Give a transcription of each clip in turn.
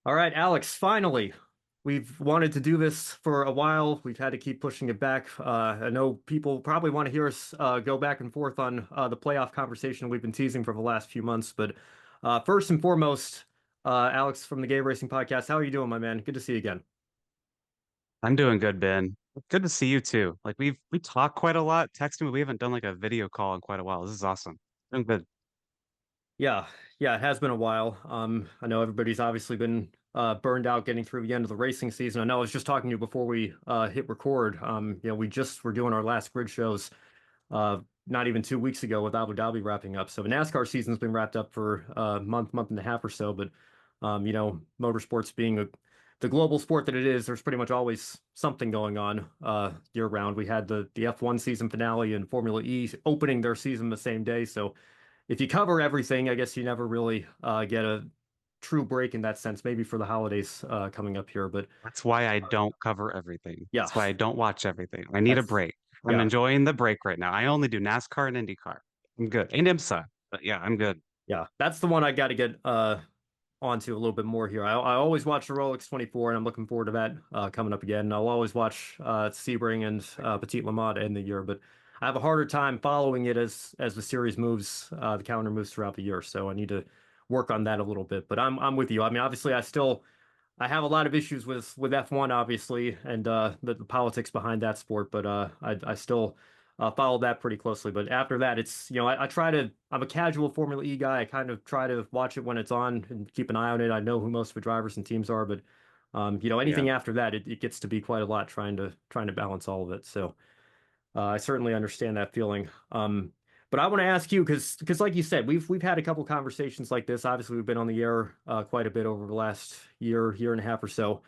All right, Alex, finally. We've wanted to do this for a while. We've had to keep pushing it back. I know people probably want to hear us go back and forth on the playoff conversation we've been teasing for the last few months. But first and foremost, Alex from the Gay Racing Podcast, how are you doing, my man? Good to see you again. I'm doing good, Ben. Good to see you too. Like we talk quite a lot, texting, but we haven't done like a video call in quite a while. This is awesome. Doing good. Yeah, yeah, it has been a while. I know everybody's obviously been burned out getting through the end of the racing season. I know I was just talking to you before we hit record. We just were doing our last grid shows not even 2 weeks ago with Abu Dhabi wrapping up. So the NASCAR season's been wrapped up for a month and a half or so. But motorsports being the global sport that it is, there's pretty much always something going on year round. We had the F1 season finale and Formula E opening their season the same day. So if you cover everything, I guess you never really get a true break in that sense. Maybe for the holidays coming up here, but That's why I don't cover everything. yeah, That's why I don't watch everything. I need a that's break. I'm yeah. enjoying the break right now. I only do NASCAR and IndyCar. I'm good. And IMSA. But yeah, I'm good. Yeah, that's the one I got to get onto a little bit more here. I always watch the Rolex 24, and I'm looking forward to that coming up again. I'll always watch Sebring and Petit Le Mans to end the year, but I have a harder time following it as the series moves, the calendar moves throughout the year. So I need to work on that a little bit. But I'm with you. I mean, obviously, I have a lot of issues with F1, obviously, and the politics behind that sport, but I still follow that pretty closely. But after that, it's, I try to, I'm a casual Formula E guy. I kind of try to watch it when it's on and keep an eye on it. I know who most of the drivers and teams are, but Yeah. anything after that, it gets to be quite a lot trying to balance all of it. So I certainly understand that feeling. But I want to ask you because like you said, we've had a couple conversations like this. Obviously, we've been on the air quite a bit over the last year and a half or so.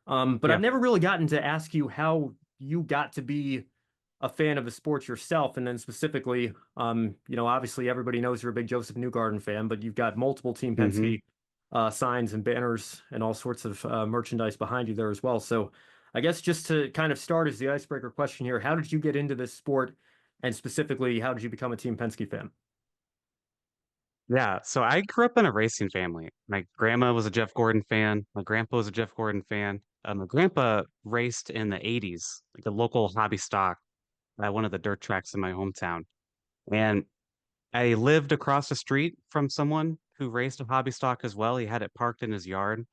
But I've Yeah. never really gotten to ask you how you got to be a fan of the sports yourself, and then specifically, obviously everybody knows you're a big Josef Newgarden fan, but you've got multiple Team hmm Penske signs and banners and all sorts of merchandise behind you there as well. So I guess just to kind of start as the icebreaker question here, how did you get into this sport, and specifically, how did you become a Team Penske fan? Yeah. So I grew up in a racing family. My grandma was a Jeff Gordon fan. My grandpa was a Jeff Gordon fan. My grandpa raced in the 80s, like a local hobby stock at one of the dirt tracks in my hometown. And I lived across the street from someone who raced a hobby stock as well. He had it parked in his yard.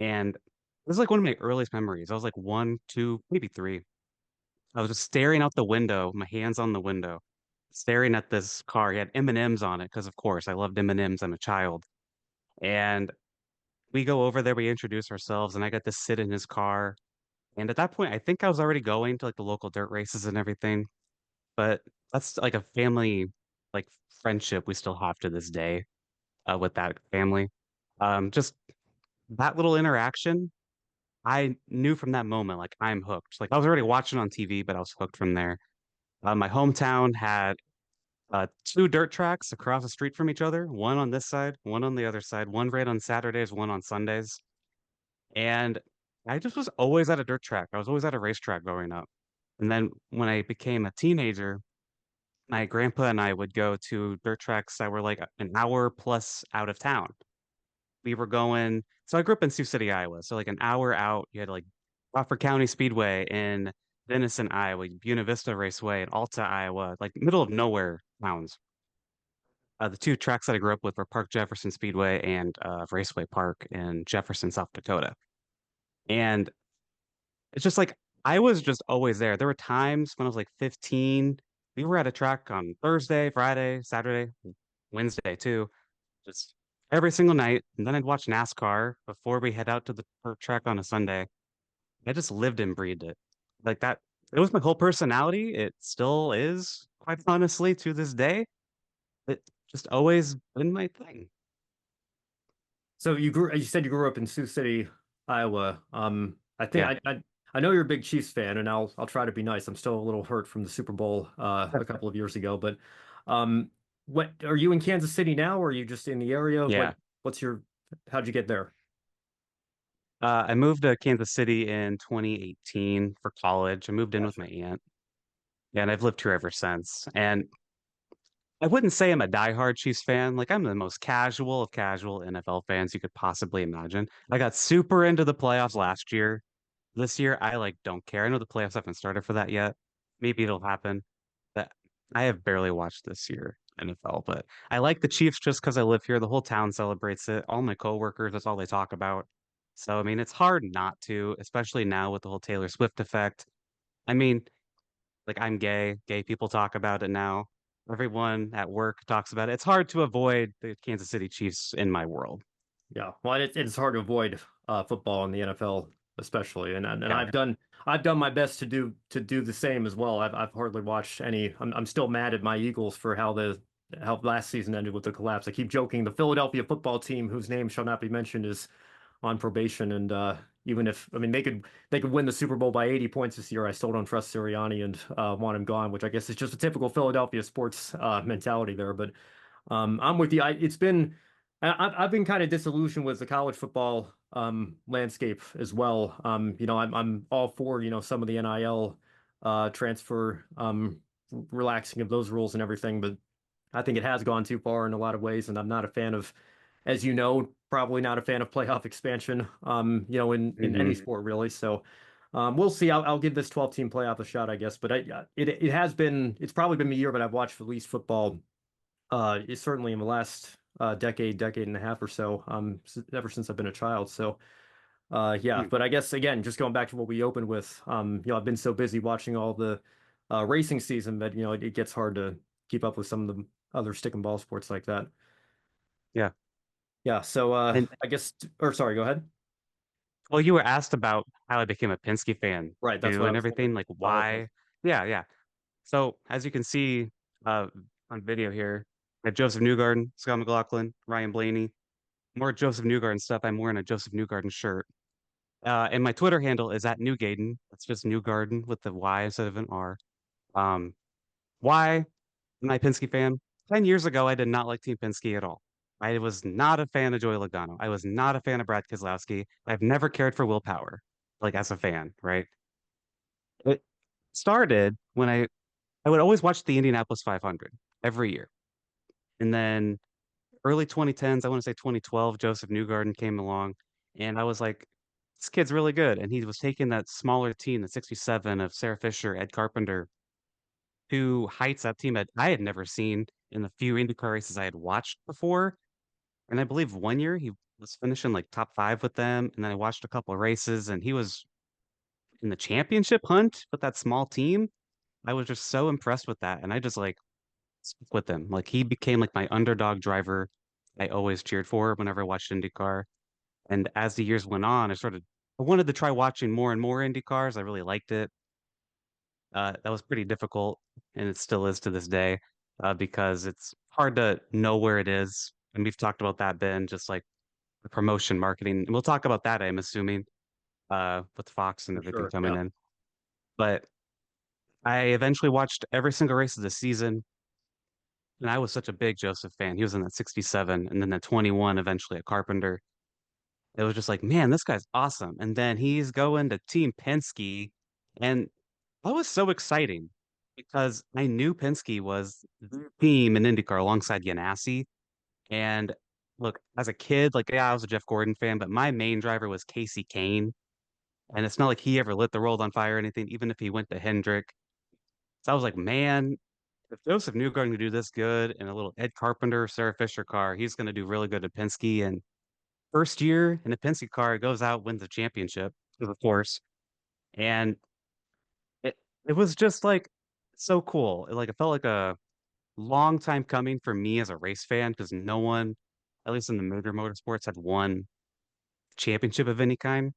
And this is like one of my earliest memories. I was like one, two, maybe three. I was just staring out the window, my hands on the window, staring at this car. He had M&Ms on it because, of course, I loved M&Ms. I'm a child. And we go over there, we introduce ourselves, and I got to sit in his car. And at that point, I think I was already going to like the local dirt races and everything. But that's like a family, like friendship we still have to this day with that family. Just that little interaction, I knew from that moment, like I'm hooked. Like I was already watching on TV, but I was hooked from there. My hometown had two dirt tracks across the street from each other, one on this side, one on the other side, one right on Saturdays, one on Sundays. And I just was always at a dirt track. I was always at a racetrack growing up. And then when I became a teenager, my grandpa and I would go to dirt tracks that were like an hour plus out of town. We were going, so I grew up in Sioux City, Iowa. So like an hour out, you had like Crawford County Speedway in Denison, Iowa, Buena Vista Raceway in Alta, Iowa, like middle of nowhere towns. The two tracks that I grew up with were Park Jefferson Speedway and Raceway Park in Jefferson, South Dakota. And it's just like I was just always there. There were times when I was like 15, we were at a track on Thursday, Friday, Saturday, Wednesday too, just every single night. And then I'd watch NASCAR before we head out to the track on a Sunday. I just lived and breathed it. Like that, it was my whole personality. It still is, quite honestly, to this day. It just always been my thing. So you said you grew up in Sioux City, Iowa. I think Yeah. I know you're a big Chiefs fan, and I'll try to be nice. I'm still a little hurt from the Super Bowl a couple of years ago, but um, what are you in Kansas City now, or are you just in the area? Yeah. What's your how'd you get there? I moved to Kansas City in 2018 for college. I moved in with Gotcha. my aunt. Yeah, and I've lived here ever since. And I wouldn't say I'm a diehard Chiefs fan. Like I'm the most casual of casual NFL fans you could possibly imagine. I got super into the playoffs last year. This year, I like don't care. I know the playoffs haven't started for that yet. Maybe it'll happen. But I have barely watched this year NFL, but I like the Chiefs just because I live here. The whole town celebrates it. All my coworkers, that's all they talk about. So I mean, it's hard not to, especially now with the whole Taylor Swift effect. I mean, like I'm gay. Gay people talk about it now. Everyone at work talks about it. It's hard to avoid the Kansas City Chiefs in my world. Yeah, well, it's hard to avoid football in the NFL, especially, and Yeah. I've done my best to do the same as well. I've hardly watched any. I'm still mad at my Eagles for how last season ended with the collapse. I keep joking the Philadelphia football team, whose name shall not be mentioned, is on probation, and even if I mean they could win the Super Bowl by 80 points this year, I still don't trust Sirianni and want him gone, which I guess is just a typical Philadelphia sports mentality there, but. I'm with you. I've been kind of disillusioned with the college football landscape as well. I'm all for, some of the NIL transfer relaxing of those rules and everything, but I think it has gone too far in a lot of ways, and I'm not a fan of, as you know, probably not a fan of playoff expansion, in any Hmm. sport really. So we'll see. I'll give this 12 team playoff a shot, I guess. But it's probably been the year that I've watched the least football it's certainly in the last decade and a half or so, ever since I've been a child. So, yeah, but I guess again, just going back to what we opened with, I've been so busy watching all the racing season that it gets hard to keep up with some of the other stick and ball sports like that. Yeah. Yeah, so And I guess, or sorry, go ahead. well, you were asked about how I became a Penske fan Right, that's too what I and was gonna everything, like follow up with. why? Yeah, yeah. So as you can see uh on video here, I have Joseph Newgarden, Scott McLaughlin, Ryan Blaney. More Joseph Newgarden stuff. I'm wearing a Joseph Newgarden shirt. And my Twitter handle is at Newgaden. That's just Newgarden with the Y instead of an R. Um, why am I a Penske fan? 10 years ago, I did not like Team Penske at all. I was not a fan of Joey Logano. I was not a fan of Brad Keselowski. I've never cared for Will Power, like as a fan, right? It started when I would always watch the Indianapolis 500 every year. And then early 2010s, I want to say 2012, Joseph Newgarden came along, and I was like, this kid's really good. And he was taking that smaller team, the 67 of Sarah Fisher, Ed Carpenter, to heights that team I had never seen in the few IndyCar races I had watched before. And I believe one year he was finishing like top five with them. And then I watched a couple of races and he was in the championship hunt with that small team. I was just so impressed with that. And I just like stuck with him. Like he became like my underdog driver I always cheered for whenever I watched IndyCar. And as the years went on, I wanted to try watching more and more Indy cars. I really liked it. That was pretty difficult, and it still is to this day, because it's hard to know where it is. And we've talked about that, Ben, just like the promotion marketing. And we'll talk about that, I'm assuming, with Fox and For everything sure. coming Yeah, in. But I eventually watched every single race of the season, and I was such a big Joseph fan. He was in that 67 and then that 21 eventually at Carpenter. It was just like, man, this guy's awesome. And then he's going to Team Penske. And that was so exciting because I knew Penske was the team in IndyCar alongside Ganassi. And look, as a kid, like, yeah, I was a Jeff Gordon fan, but my main driver was Casey Kane. And it's not like he ever lit the world on fire or anything, even if he went to Hendrick. So I was like, man, if Joseph Newgarden could do this good in a little Ed Carpenter, Sarah Fisher car, he's going to do really good at Penske. And first year in a Penske car, goes out, wins the championship, of course. And it it was just like so cool. Like it felt like a long time coming for me as a race fan because no one, at least in the major motorsports, had won championship of any kind.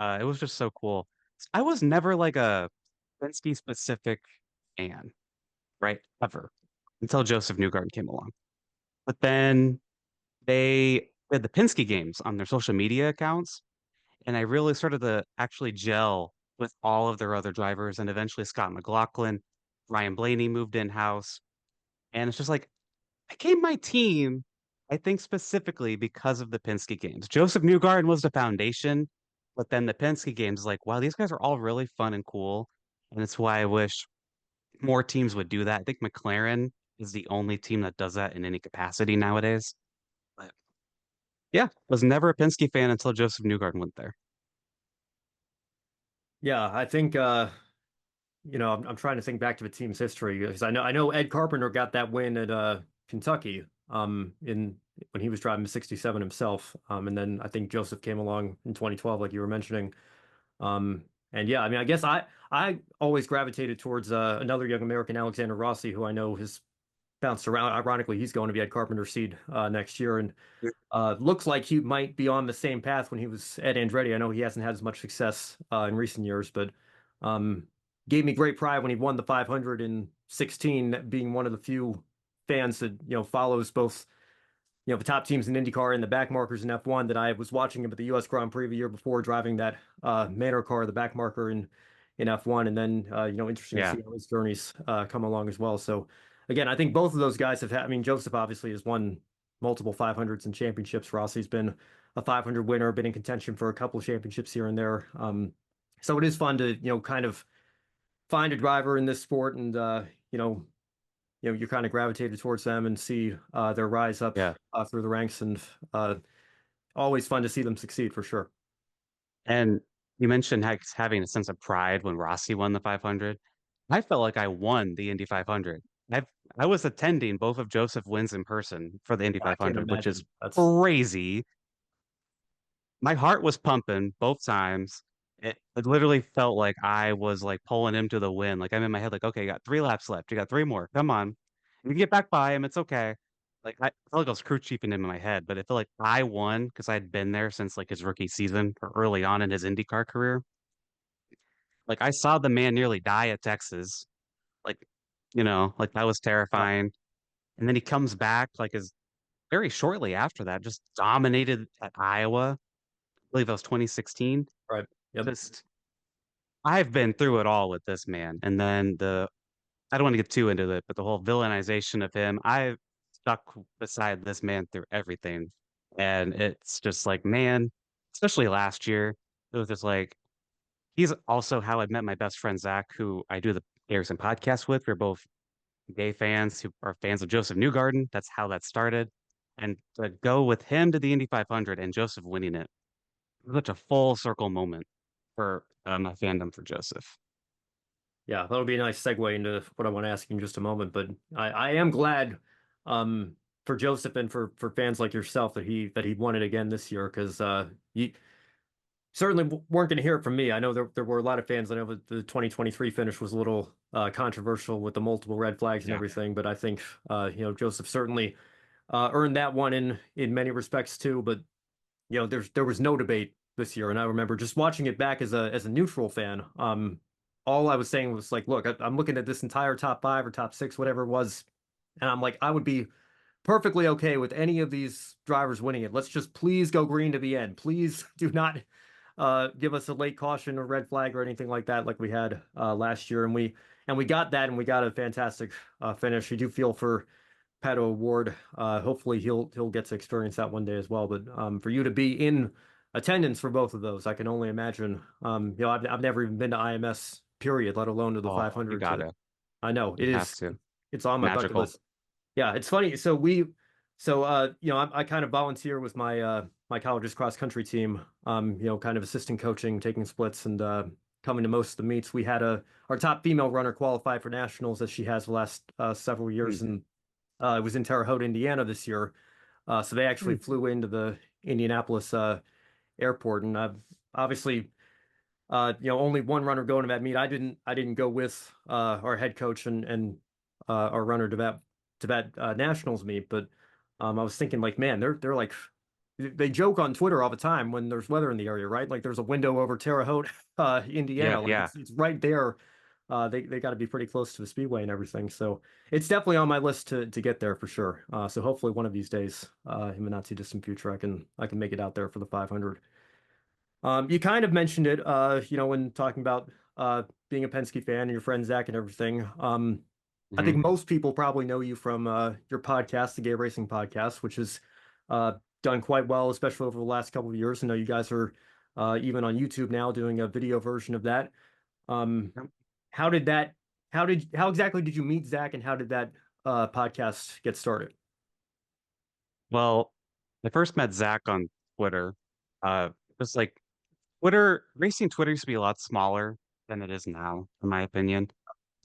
It was just so cool. I was never like a Penske specific fan, right? Ever until Joseph Newgarden came along. But then they had the Penske games on their social media accounts, and I really started to actually gel with all of their other drivers, and eventually Scott McLaughlin, Ryan Blaney moved in house, and it's just like I came my team. I think specifically because of the Penske games. Joseph Newgarden was the foundation, but then the Penske games, like, wow, these guys are all really fun and cool, and it's why I wish more teams would do that. I think McLaren is the only team that does that in any capacity nowadays. But yeah, was never a Penske fan until Josef Newgarden went there. Yeah, I think I'm trying to think back to the team's history because I know Ed Carpenter got that win at Kentucky in when he was driving 67 himself. And then I think Joseph came along in 2012, like you were mentioning. And yeah, I mean, I guess I always gravitated towards another young American, Alexander Rossi, who I know has bounced around. Ironically, he's going to be at Carpenter's seat next year, and looks like he might be on the same path when he was at Andretti. I know he hasn't had as much success in recent years, but um, gave me great pride when he won the 500 in 16, being one of the few fans that follows both the top teams in IndyCar and the back markers in F1 that I was watching him at the U.S. Grand Prix the year before driving that Manor car, the back marker in F1, and then interesting to Yeah. see how his journeys come along as well. So again, I think both of those guys have had. I mean, Joseph obviously has won multiple 500s and championships. Rossi's been a 500 winner, been in contention for a couple of championships here and there. So it is fun to kind of find a driver in this sport and you're kind of gravitated towards them and see their rise up Yeah. through the ranks, and always fun to see them succeed for sure. And you mentioned having a sense of pride when Rossi won the 500. I felt like I won the Indy 500. I I was attending both of Joseph wins in person for the Indy I can't 500, which is imagine. That's crazy. My heart was pumping both times. It literally felt like I was like pulling him to the win. Like I'm in my head, like, okay, you got 3 laps left. You got three more. Come on. You can get back by him. It's okay. Like I felt like I was crew chiefing him in my head, but it felt like I won because I'd been there since like his rookie season or early on in his IndyCar career. Like I saw the man nearly die at Texas. Like, like that was yeah, terrifying. And then he comes back like as very shortly after that, just dominated at Iowa. I believe that was 2016. right. Yep. Just I've been through it all with this man. And then I don't want to get too into it, but the whole villainization of him, I've stuck beside this man through everything. And it's just like, man, especially last year, it was just like, he's also how I met my best friend, Zack, who I do the Andersen podcast with. We're both gay fans who are fans of Josef Newgarden. That's how that started. And to go with him to the Indy 500 and Joseph winning it, such a full circle moment for my fandom for Joseph. Yeah, that'll be a nice segue into what I want to ask you in just a moment. But I am glad for Joseph and for fans like yourself that he won it again this year because you certainly weren't going to hear it from me. I know there were a lot of fans. I know that the 2023 finish was a little controversial with the multiple red flags and Yeah. everything, but I think Joseph certainly earned that one in many respects too. But there was no debate this year, and I remember just watching it back as a neutral fan. All I was saying was like, look, I'm looking at this entire top five or top six, whatever it was, and I'm like, I would be perfectly okay with any of these drivers winning it. Let's just please go green to the end. Please do not give us a late caution or red flag or anything like we had last year, and we got that, and we got a fantastic finish. You do feel for Pato Award. Hopefully he'll get to experience that one day as well. But for you to be in attendance for both of those, I can only imagine. I've never even been to IMS period, let alone to the Oh, you 500. gotta. I know You have to. it's on my bucket Magical. list. Yeah, it's funny. I kind of volunteer with my college's cross country team. Kind of assistant coaching, taking splits, and coming to most of the meets. We had our top female runner qualify for nationals as she has the last several years, Mm, and it was in Terre Haute, Indiana this year. So they actually mm. flew into the Indianapolis airport, and obviously, only one runner going to that meet. I didn't go with our head coach and our runner to that nationals meet, but I was thinking like, man, they're like they joke on Twitter all the time when there's weather in the area, right? Like there's a window over Terre Haute, Yeah, Indiana. Like yeah. it's right there. They got to be pretty close to the speedway and everything. So it's definitely on my list to get there for sure. So hopefully one of these days, in the not too distant future, I can make it out there for the 500. You kind of mentioned it, when talking about being a Penske fan and your friend Zach and everything. I think Hmm. most people probably know you from your podcast, the Gay Racing Podcast, which has uh, done quite well, especially over the last couple of years. I know you guys are even on YouTube now doing a video version of that. Um, how did that? How exactly did you meet Zach, and how did that podcast get started? Well, I first met Zack on Twitter. Just like Twitter, racing Twitter used to be a lot smaller than it is now, in my opinion.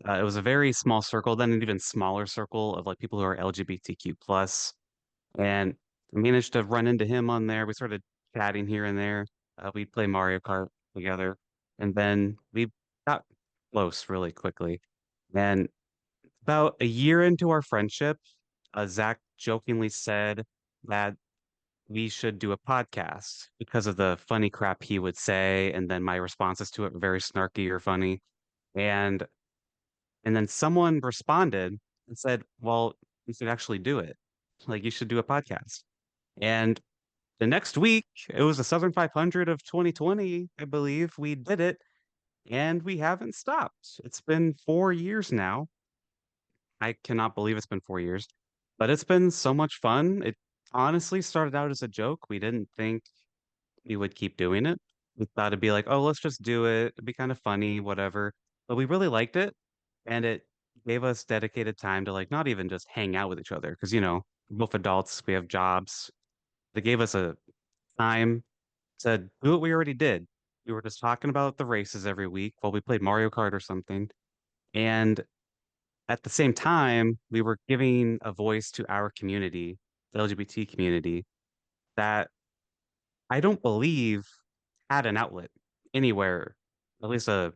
It was a very small circle, then an even smaller circle of like people who are LGBTQ plus. And I managed to run into him on there. We started chatting here and there. We'd play Mario Kart together, and then we got close really quickly. And about a year into our friendship, Zach jokingly said that we should do a podcast because of the funny crap he would say, and then my responses to it were very snarky or funny. And and then someone responded and said, "Well, you should actually do it. Like you should do a podcast." And the next week, it was the Southern 500 of 2020, I believe. We did it, and we haven't stopped. It's been 4 years now. I cannot believe it's been 4 years, but it's been so much fun. It honestly started out as a joke. We didn't think we would keep doing it. We thought it'd be like, oh, let's just do it. It'd be kind of funny, whatever. But we really liked it, and it gave us dedicated time to like not even just hang out with each other because we're both adults, we have jobs. They gave us a time to do what we already did. We were just talking about the races every week while we played Mario Kart or something. And at the same time, we were giving a voice to our community, the LGBT community, that I don't believe had an outlet anywhere, at least a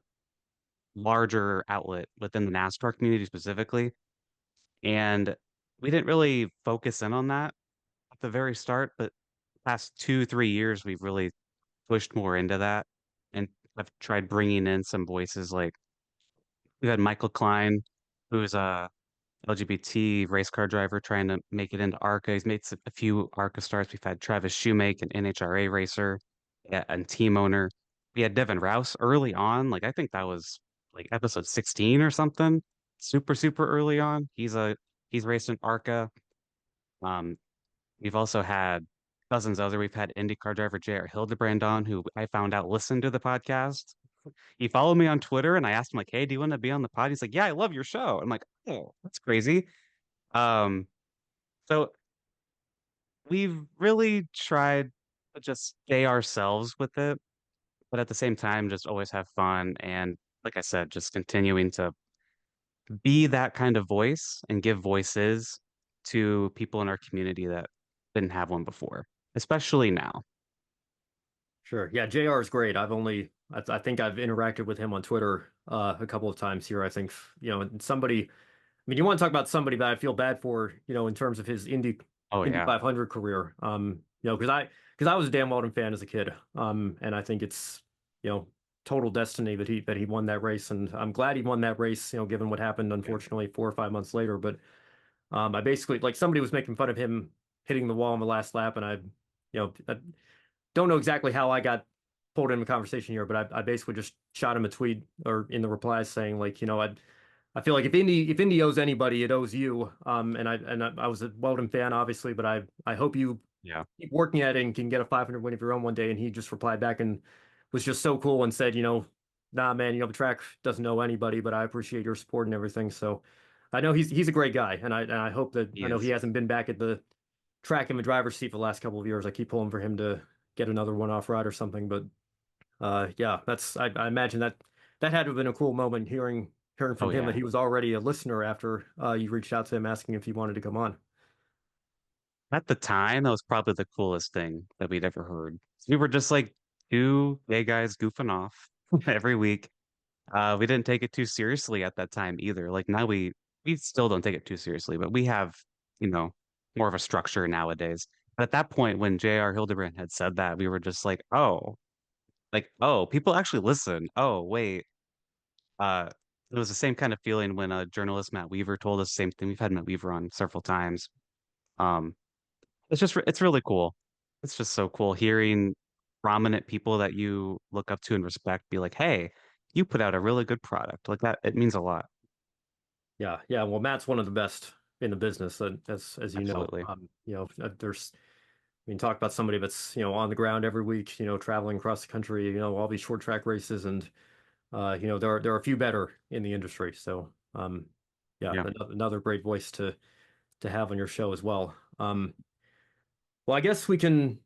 larger outlet within the NASCAR community specifically. And we didn't really focus in on that at the very start, but past 2, 3 years, we've really pushed more into that. And I've tried bringing in some voices like we had Michael Klein, who's a LGBT race car driver trying to make it into ARCA. He's made a few ARCA starts. We've had Travis Shoemake, an NHRA racer, and team owner. We had Devin Rouse early on. Like I think that was like episode 16 or something. Super, super early on. He's raced in ARCA. Um, we've also had dozens other. We've had IndyCar driver J.R. Hildebrand on, who I found out listened to the podcast. He followed me on Twitter, and I asked him like, "Hey, do you want to be on the pod?" He's like, "Yeah, I love your show." I'm like, "Oh, that's crazy." Um, so we've really tried to just stay ourselves with it, but at the same time, just always have fun. And like I said, just continuing to be that kind of voice and give voices to people in our community that didn't have one before, especially now. Sure. Yeah, JR is great. I think I've interacted with him on Twitter a couple of times here. I think, and somebody, I mean, you want to talk about somebody that I feel bad for, in terms of his Oh Indy yeah, 500 career. Because I was a Dan Weldon fan as a kid. And I think it's, total destiny that he won that race, and I'm glad he won that race, given what happened, yeah, unfortunately, 4 or 5 months later. But I basically like somebody was making fun of him hitting the wall on the last lap, and I don't know exactly how I got pulled into the conversation here, but I basically just shot him a tweet or in the replies saying like, I feel like if Indy owes anybody, it owes you. And I was a Weldon fan, obviously, but I hope you yeah, keep working at it and can get a 500 win of your own one day. And he just replied back and was just so cool and said, nah, man, the track doesn't know anybody, but I appreciate your support and everything. So I know he's a great guy, and I hope that he I know he is. hasn't been back at the track in the driver's seat for the last couple of years. I keep pulling for him to get another one-off ride or something, but yeah, I imagine that had to have been a cool moment hearing Oh from him that yeah. he was already a listener after you reached out to him asking if he wanted to come on. At the time, that was probably the coolest thing that we'd ever heard. We were just like two gay guys goofing off every week. We didn't take it too seriously at that time either. Like now we still don't take it too seriously, but we have, you know, more of a structure nowadays. But at that point, when J.R. Hildebrand had said that, we were just like, oh, people actually listen. Oh, wait. Uh, it was the same kind of feeling when journalist Matt Weaver told us the same thing. We've had Matt Weaver on several times. Um, it's really cool. It's just so cool hearing prominent people that you look up to and respect be like, "Hey, you put out a really good product." Like that, it means a lot. Yeah, yeah. Well, Matt's one of the best in the business, as you know. Absolutely. There's I mean, talk about somebody that's on the ground every week, traveling across the country, all these short track races, and there are a few better in the industry. So Yeah, Yeah. another great voice to have on your show as well. Well, I guess we can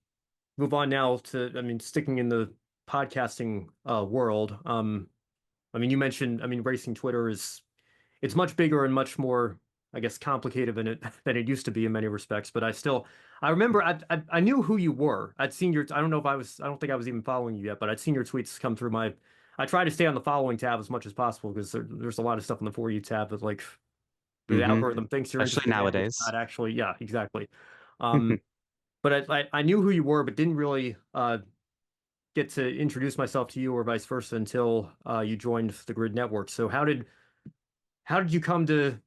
move on now to, I mean, sticking in the podcasting world. I mean, you mentioned, I mean, racing Twitter is it's much bigger and much more, I guess, complicated than it used to be in many respects. But I remember I knew who you were. I'd seen your, I don't know if I was, I don't think I was even following you yet, but I'd seen your tweets come through my. I try to stay on the following tab as much as possible because there's a lot of stuff on the For You tab that like the Hmm. algorithm thinks you're Especially interested in, but it's nowadays. not actually. Yeah, exactly. Um, but I knew who you were, but didn't really get to introduce myself to you or vice versa until you joined the Grid Network. So how did you come to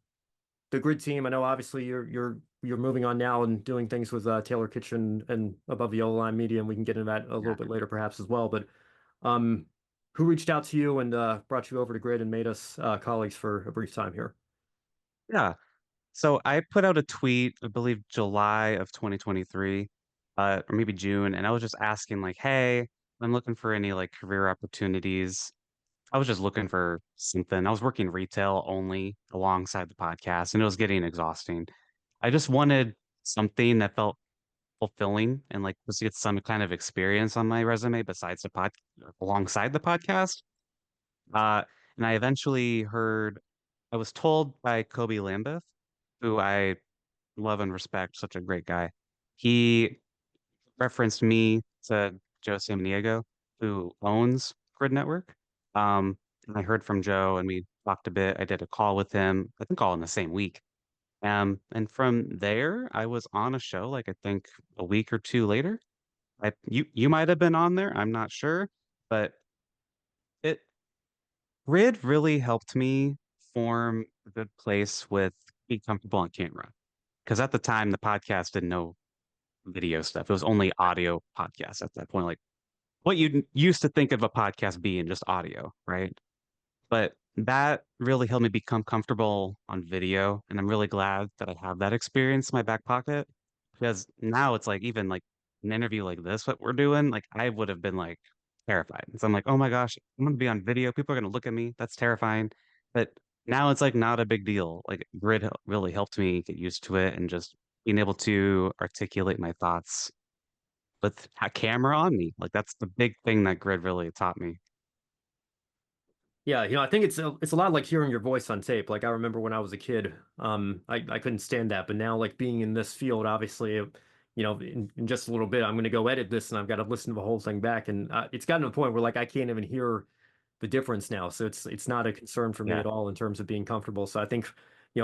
the Grid team? I know obviously you're moving on now and doing things with Taylor Kitchen and above the ATYL Media, and we can get into that a little Yeah. bit later perhaps as well. But um, who reached out to you and brought you over to Grid and made us colleagues for a brief time here? Yeah. So I put out a tweet, I believe July of 2023, or maybe June, and I was just asking like, "Hey, I'm looking for any like career opportunities." I was just looking for something. I was working retail only alongside the podcast, and it was getting exhausting. I just wanted something that felt fulfilling and like was to get some kind of experience on my resume besides alongside the podcast. Uh, and I eventually heard, I was told by Kobe Lambeth, who I love and respect, such a great guy. He referenced me to Joe Samaniego, who owns Grid Network. And I heard from Joe and we talked a bit. I did a call with him, I think all in the same week. And from there, I was on a show, like I think a week or two later. You might have been on there, I'm not sure, but it Grid really helped me form a good place with being comfortable on camera. Because at the time, the podcast didn't know video stuff. It was only audio podcasts at that point. Like what you used to think of a podcast being just audio, right? But that really helped me become comfortable on video. And I'm really glad that I have that experience in my back pocket because now it's like even like an interview like this, what we're doing, like I would have been like terrified. So I'm like, oh my gosh, I'm gonna be on video. People are gonna look at me. That's terrifying. But now it's like not a big deal. Like really helped me get used to it and just being able to articulate my thoughts with a camera on me. Like that's the big thing that Grid really taught me. Yeah, I think it's a lot like hearing your voice on tape. Like I remember when I was a kid, I couldn't stand that, but now like being in this field, obviously, in just a little bit, I'm going to go edit this and I've got to listen to the whole thing back, and it's gotten to a point where like I can't even hear the difference now. So it's not a concern for me Yeah. at all in terms of being comfortable. So I think,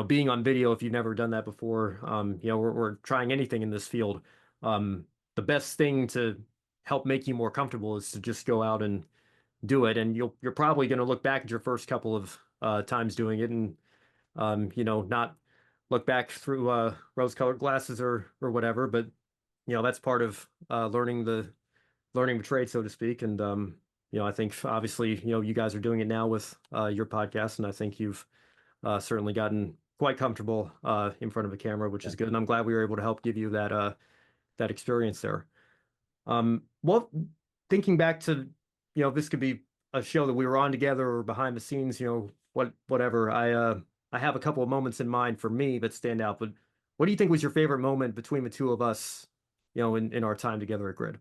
being on video, if you've never done that before, we're trying anything in this field. The best thing to help make you more comfortable is to just go out and do it, and you're probably going to look back at your first couple of times doing it, and not look back through rose-colored glasses or whatever. But that's part of learning the trade, so to speak. And I think obviously you guys are doing it now with your podcast, and I think you've certainly gotten quite comfortable in front of a camera, which Yeah. is good. And I'm glad we were able to help give you that experience there. Well, thinking back to, this could be a show that we were on together or behind the scenes, whatever. I have a couple of moments in mind for me that stand out, but what do you think was your favorite moment between the two of us, in our time together at Grid?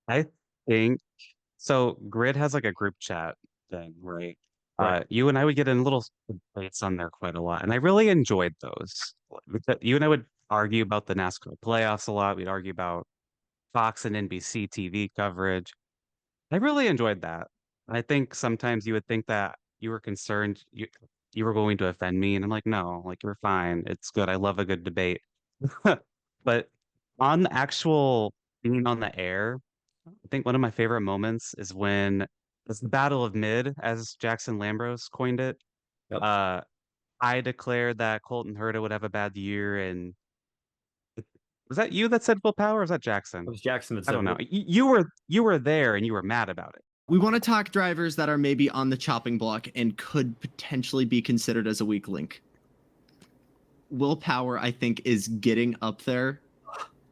I think so. Grid has like a group chat thing, right? Right. You and I would get in little debates on there quite a lot, and I really enjoyed those. You and I would argue about the NASCAR playoffs a lot. We'd argue about Fox and NBC TV coverage. I really enjoyed that. I think sometimes you would think that you were concerned you were going to offend me, and I'm like, no, like you're fine. It's good. I love a good debate. But on the actual being on the air, I think one of my favorite moments is when it's the Battle of Mid, as Jackson Lambros coined it. Yep. Uh, I declared that Colton Herta would have a bad year, and was that you that said full power, or was that It Jackson? was Jackson that I don't said, know. "Well, You were there, and you were mad about it. We want to talk drivers that are maybe on the chopping block and could potentially be considered as a weak link. Willpower, I think, is getting up there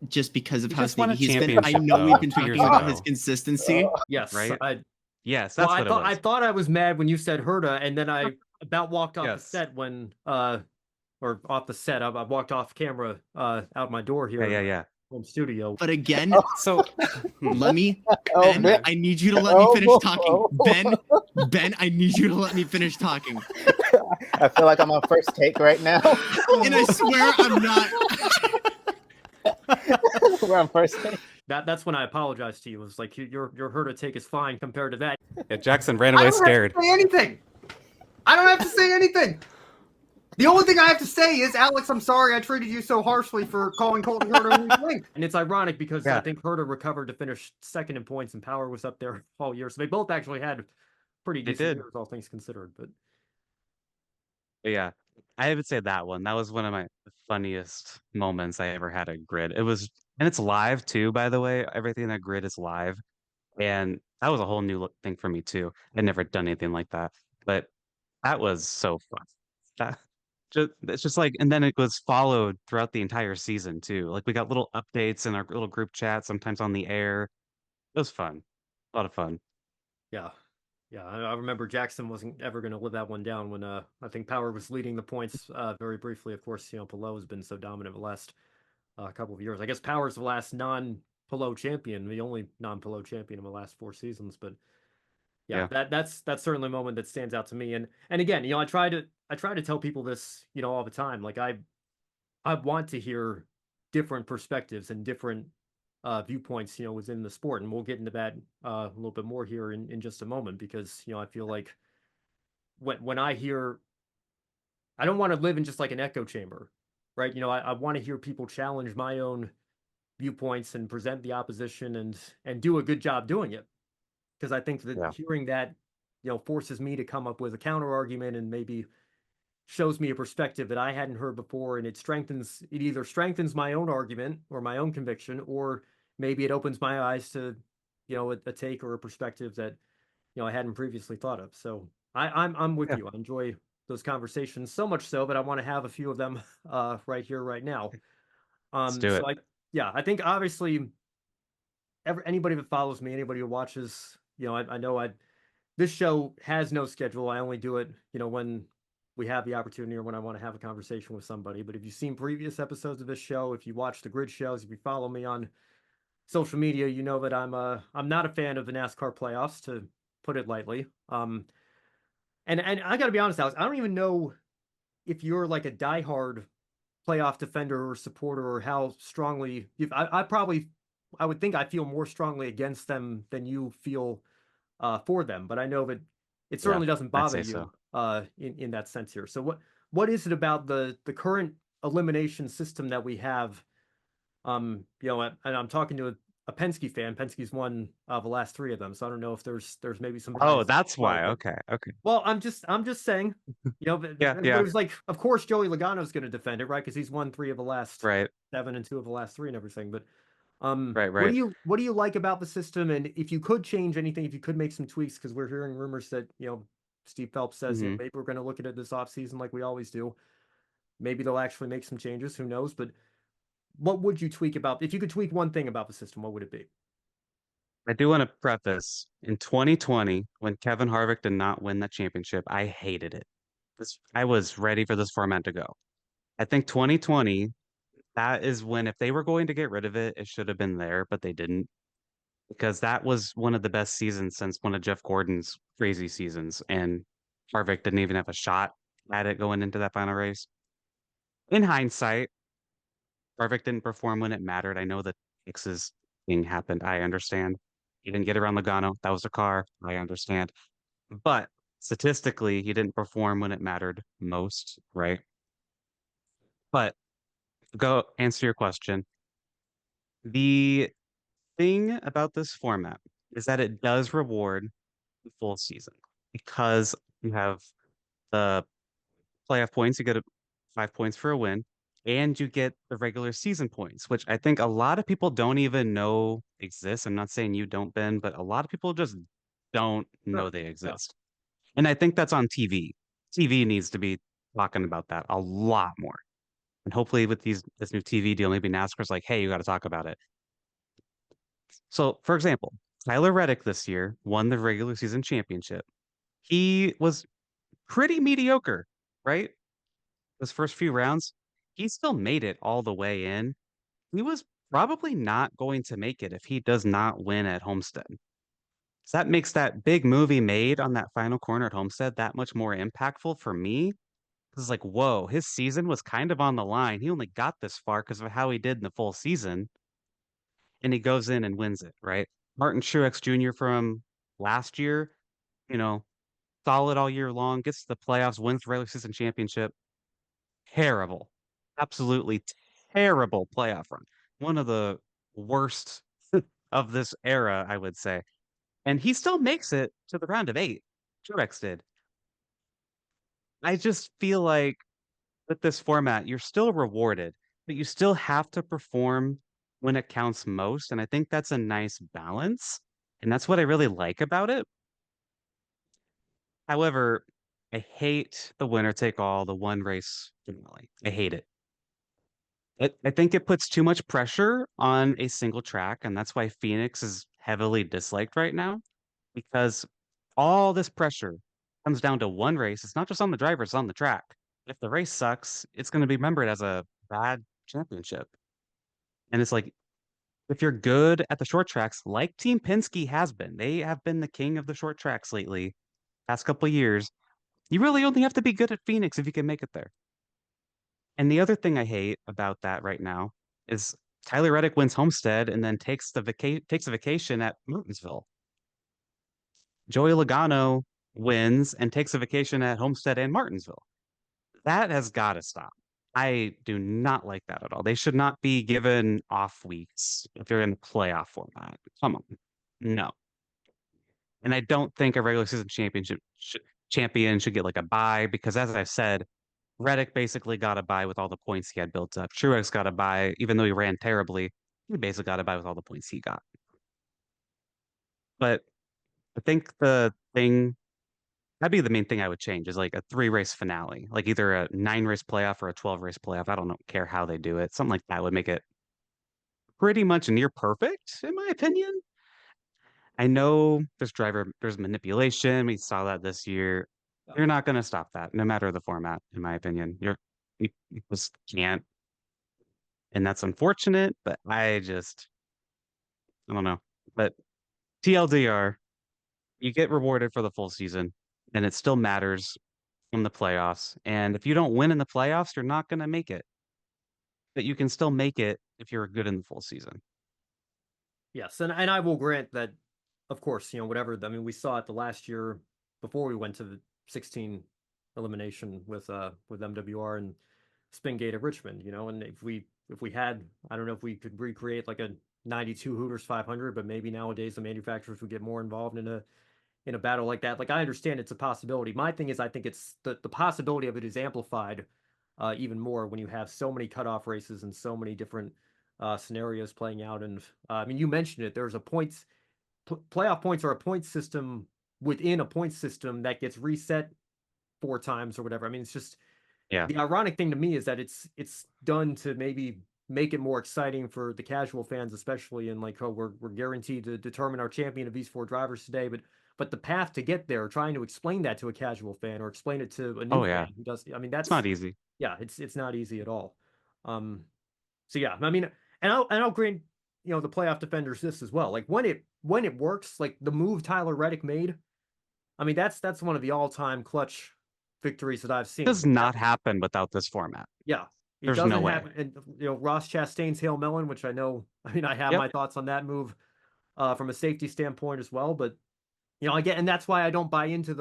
just because of He how just won sneaky a he's been. I championship, know we've though, been 2 years talking about his ago, consistency. yes, right? Yes, well, that's what it I was. thought I was mad when you said Herta, and then about walked off the Yes. set when or off the set. I walked off camera out my door here Yeah, in yeah. home studio. But again, So let me, Oh, Ben, man. I need you to let me finish Oh, talking. Ben, I need you to let me finish talking. I feel like I'm on first take right now. And I swear I'm not. We're on first take. That's when I apologized to you. It was like your her to take is fine compared to that. yeah, Jackson ran I away don't scared. have to say anything. I don't have to say anything. The only thing I have to say is, Alex, I'm sorry I treated you so harshly for calling Colton Herter a weak link. And it's ironic because I Yeah. think Herter recovered to finish second in points, and Power was up there all year. So they both actually had pretty They decent did. years, all things considered. But But yeah, I would say that one. That was one of my funniest moments I ever had at Grid. It was, and it's live too, by the way. Everything that Grid is live, and that was a whole new thing for me too. I'd never done anything like that, but that was so fun. That it's just like, and then it was followed throughout the entire season too. Like we got little updates in our little group chat, sometimes on the air. It was fun, a lot of fun. yeah, yeah, I remember Jackson wasn't ever going to live that one down when I think Power was leading the points very briefly. Of course, Pillow has been so dominant the last couple of years. I guess Power's the last non-Pillow champion, the only non-Pillow champion in the last 4 seasons. But yeah, Yeah. that's certainly a moment that stands out to me. And again, I try to tell people this, all the time. Like I want to hear different perspectives and different viewpoints, within the sport, and we'll get into that a little bit more here in just a moment because I feel like when I hear, I don't want to live in just like an echo chamber, right? I want to hear people challenge my own viewpoints and present the opposition and do a good job doing it because I think that Yeah. hearing that forces me to come up with a counter argument and maybe shows me a perspective that I hadn't heard before, and it either strengthens my own argument or my own conviction, or maybe it opens my eyes to, a take or a perspective that, I hadn't previously thought of. So I'm with Yeah. you. I enjoy those conversations so much so that I want to have a few of them right here, right now. Let's do it. I think obviously anybody that follows me, anybody who watches, I know this show has no schedule. I only do it, when we have the opportunity or when I want to have a conversation with somebody. But if you've seen previous episodes of this show, if you watch the grid shows, if you follow me on social media, you know that I'm not a fan of the NASCAR playoffs, to put it lightly. And I got to be honest, Alex, I don't even know if you're like a diehard playoff defender or supporter, or how strongly I would think I feel more strongly against them than you feel for them. But I know that it certainly doesn't I'd bother say you so. in that sense here. So what is it about the current elimination system that we have? And I'm talking to a Penske fan. Penske's won the last 3 of them, so I don't know if there's maybe some Oh, bias that's as well, why. but- Okay. Okay. Well, I'm just saying, Yeah, but yeah. it was like, of course, Joey Logano's going to defend it, right? Because he's won 3 of the last Right. 7 and 2 of the last 3 and everything. But Right. what Right. do you like about the system? And if you could change anything, if you could make some tweaks, because we're hearing rumors that Steve Phelps says Mhm. maybe we're going to look at it this offseason like we always do. Maybe they'll actually make some changes. Who knows? But what would you tweak about, if you could tweak one thing about the system? What would it be? I do want to preface, in 2020, when Kevin Harvick did not win that championship, I hated it. I was ready for this format to go. I think 2020, that is when, if they were going to get rid of it, it should have been there, but they didn't, because that was one of the best seasons since one of Jeff Gordon's crazy seasons, and Harvick didn't even have a shot at it going into that final race. In hindsight, Harvick didn't perform when it mattered. I know that Texas thing happened. I understand. He didn't get around Logano. That was a car. I understand. But statistically, he didn't perform when it mattered most, right? But go answer your question. The thing about this format is that it does reward the full season because you have the playoff points, you get 5 points for a win, and you get the regular season points, which I think a lot of people don't even know exists. I'm not saying you don't, Ben, but a lot of people just don't know Sure. they Yeah. exist. And I think that's on TV. TV needs to be talking about that a lot more. And hopefully with this new TV deal, maybe NASCAR's like, hey, you got to talk about it. So, for example, Tyler Reddick this year won the regular season championship. He was pretty mediocre, right? Those first few rounds, he still made it all the way in. He was probably not going to make it if he does not win at Homestead. So that makes that big move he made on that final corner at Homestead that much more impactful for me. It's like, whoa, his season was kind of on the line. He only got this far because of how he did in the full season, and he goes in and wins it, right? Martin Truex Jr. from last year, you know, solid all year long, gets to the playoffs, wins the regular season championship. Terrible, absolutely terrible playoff run. One of the worst of this era, I would say. And he still makes it to the round of 8. Truex did. I just feel like with this format, you're still rewarded, but you still have to perform when it counts most. And I think that's a nice balance. And that's what I really like about it. However, I hate the winner take all, the one race finale. I hate it. I think it puts too much pressure on a single track. And that's why Phoenix is heavily disliked right now, because all this pressure comes down to one race. It's not just on the driver, it's on the track. If the race sucks, it's going to be remembered as a bad championship. And it's like, if you're good at the short tracks, like Team Penske has been, they have been the king of the short tracks lately, past couple of years. You really only have to be good at Phoenix if you can make it there. And the other thing I hate about that right now is Tyler Reddick wins Homestead and then takes a vacation at Martinsville. Joey Logano wins and takes a vacation at Homestead and Martinsville. That has got to stop. I do not like that at all. They should not be given off weeks if you're in the playoff format. Come on. No. And I don't think a regular season champion should get like a bye, because as I said, Reddick basically got a bye with all the points he had built up. Truex got a bye, even though he ran terribly. He basically got a bye with all the points he got. But I think that'd be the main thing I would change, is like a 3-race finale, like either a 9-race playoff or a 12-race playoff. I don't care how they do it. Something like that would make it pretty much near perfect, in my opinion. I know there's manipulation. We saw that this year. You're not going to stop that, no matter the format, in my opinion. You just can't. And that's unfortunate, but I don't know. But TLDR, you get rewarded for the full season, and it still matters in the playoffs. And if you don't win in the playoffs, you're not going to make it. But you can still make it if you're good in the full season. Yes, and I will grant that, of course, whatever. I mean, we saw it the last year before we went to the 16 elimination with MWR and Spingate at Richmond, and if we had, I don't know if we could recreate like a 92 Hooters 500, but maybe nowadays the manufacturers would get more involved in a battle like that. Like, I understand it's a possibility. My thing is, I think it's the possibility of it is amplified even more when you have so many cutoff races and so many different scenarios playing out. And I mean, you mentioned it. There's a playoff points are a point system within a point system that gets reset 4 times or whatever. I mean, it's just, Yeah. the ironic thing to me is that it's done to maybe make it more exciting for the casual fans, especially, and like, oh, we're guaranteed to determine our champion of these 4 drivers today, but the path to get there, trying to explain that to a casual fan or explain it to a new fan who does, I mean, It's not easy. Yeah, it's not easy at all. So yeah, I mean, and I'll grant, the playoff defenders this as well. Like, when it works, like the move Tyler Reddick made, I mean, that's one of the all-time clutch victories that I've seen. It does not happen without this format. Yeah. It There's doesn't no way. happen. And Ross Chastain's Hail Melon, which I know, I mean, I have my thoughts on that move from a safety standpoint as well, but and that's why I don't buy into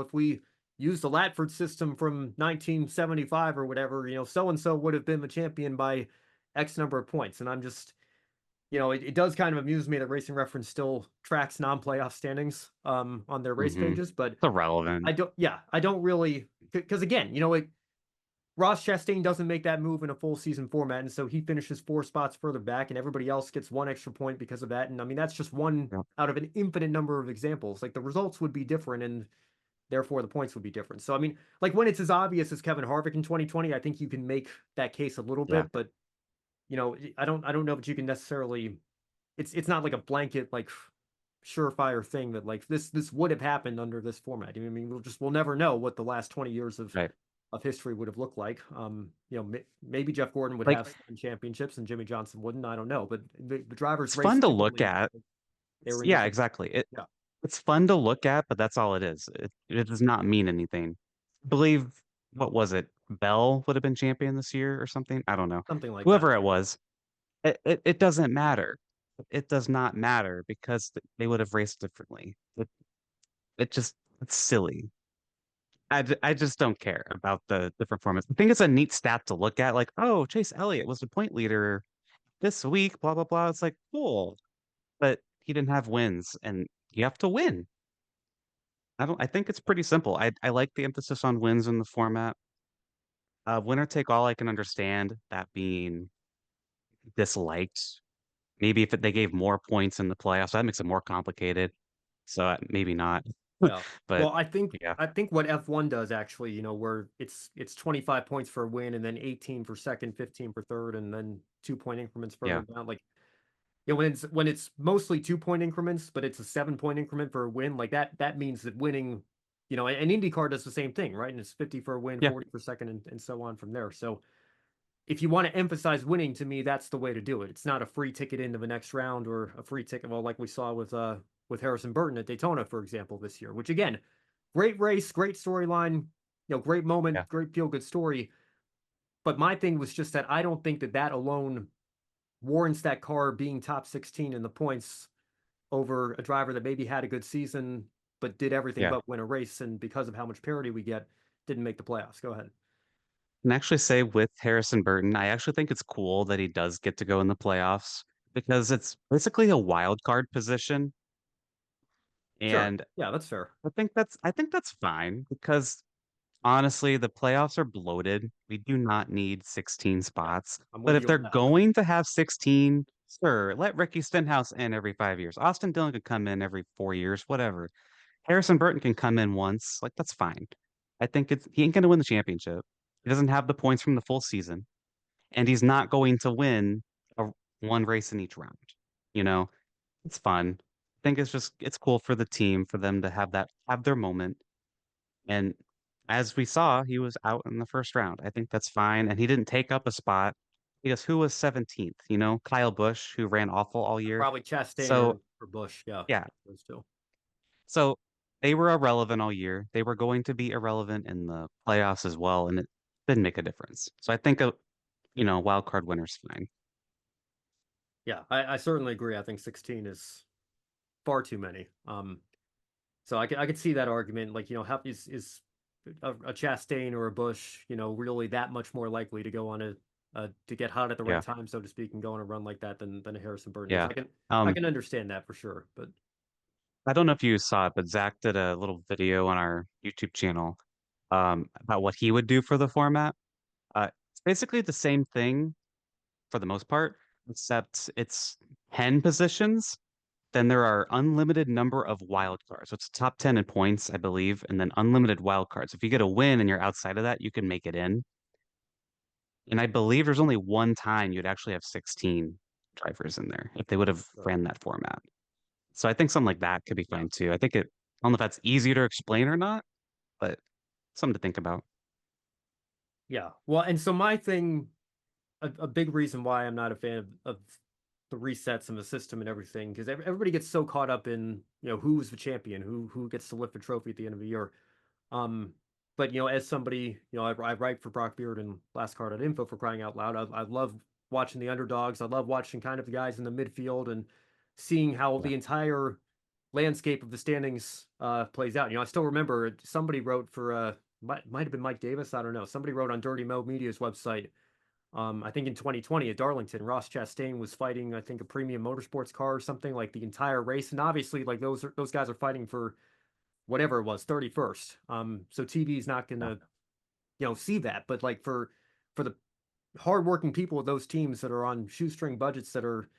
if we use the Latford system from 1975 or whatever, so and so would have been the champion by X number of points. And I'm just, it does kind of amuse me that Racing Reference still tracks non-playoff standings on their race pages, but it's irrelevant. I don't really, because again, Ross Chastain doesn't make that move in a full season format, and so he finishes 4 spots further back, and everybody else gets 1 extra point because of that. And I mean, that's just one out of an infinite number of examples. Like, the results would be different, and therefore the points would be different. So I mean, like, when it's as obvious as Kevin Harvick in 2020, I think you can make that case a little bit, but I don't know that you can necessarily. It's not like a blanket, like, surefire thing that like this would have happened under this format. I mean, we'll never know what the last 20 years of Right. history would have looked like. Maybe Jeff Gordon would Like, have 7 championships and Jimmy Johnson wouldn't. I don't know, but the drivers it's race fun to look differently. at. They were in Yeah, different. exactly. Yeah. It's fun to look at, but that's all it is. It does not mean anything. I believe, what was it? Bell would have been champion this year or something. I don't know. Something like Whoever that. it was, it doesn't matter. It does not matter because they would have raced differently. It's silly. I just don't care about the different formats. I think it's a neat stat to look at, like, oh, Chase Elliott was the point leader this week, blah blah blah. It's like cool, but he didn't have wins, and you have to win. I think it's pretty simple. I like the emphasis on wins in the format. Winner take all, I can understand that being disliked. Maybe if they gave more points in the playoffs, that makes it more complicated. So maybe not. Yeah. But Well, yeah, I think what F1 does actually, where it's 25 points for a win and then 18 for second, 15 for third, and then 2-point increments further yeah, down. Like, when it's mostly 2-point increments, but it's a 7-point increment for a win, like that means that winning, and IndyCar does the same thing, right? And it's 50 for a win, yeah, 40 for second, and so on from there. So if you want to emphasize winning, to me, that's the way to do it. It's not a free ticket into the next round or a free ticket, well, like we saw with Harrison Burton at Daytona, for example, this year, which again, great race, great storyline, great yeah. moment, great feel-good story. But my thing was just that I don't think that alone warrants that car being top 16 in the points over a driver that maybe had a good season but did everything Yeah. but win a race, and because of how much parity we get, didn't make the playoffs. Go ahead. And actually say with Harrison Burton, I actually think it's cool that he does get to go in the playoffs because it's basically a wild card position. Sure. And Yeah, that's fair. I think that's fine because honestly, the playoffs are bloated. We do not need 16 Yeah, spots. I'm But with if you they're on that. going to have 16, sure, let Ricky Stenhouse in every 5 years. Austin Dillon could come in every 4 years, whatever. Harrison Burton can come in once. Like, that's fine. I think he ain't going to win the championship. He doesn't have the points from the full season, and he's not going to win one race in each round. You know, it's fun. I think it's cool for the team for them to have their moment. And as we saw, he was out in the first round. I think that's fine. And he didn't take up a spot because who was 17th? Kyle Busch, who ran awful all year. Probably Chastain So or Bush. Yeah, yeah, those two. so they were irrelevant all year. They were going to be irrelevant in the playoffs as well, and it didn't make a difference. So I think wild card winner's fine. Yeah, I certainly agree. I think 16 is far too many. So I could see that argument. Like, how is a Chastain or a Bush, really that much more likely to go on to get hot at the right Yeah, time, so to speak, and go on a run like that than a Harrison Burton is. yeah. I Um, can understand that for sure, but I don't know if you saw it, but Zach did a little video on our YouTube channel about what he would do for the format. It's basically the same thing for the most part, except it's 10 positions. Then there are unlimited number of wild cards. So it's top 10 in points, I believe, and then unlimited wild cards. If you get a win and you're outside of that, you can make it in. And I believe there's only one time you'd actually have 16 drivers in there if they would have ran that format. So I think something like that could be yeah. fine too. I don't know if that's easier to explain or not, but something to think about. Yeah. Well, and so my thing, a big reason why I'm not a fan of the resets and the system and everything, because everybody gets so caught up in, who's the champion, who gets to lift the trophy at the end of the year. But as somebody, I write for Brock Beard and Last Card at Info, for crying out loud. I love watching the underdogs. I love watching kind of the guys in the midfield and seeing how Yeah. the entire landscape of the standings plays out. I still remember somebody wrote for might have been Mike Davis. I don't know. Somebody wrote on Dirty Mo Media's website. I think in 2020 at Darlington, Ross Chastain was fighting, I think, a premium motorsports car or something, like the entire race. And obviously, like those guys are fighting for whatever it was, 31st. So TV is not gonna, see that. But like for the hardworking people of those teams that are on shoestring budgets, that are,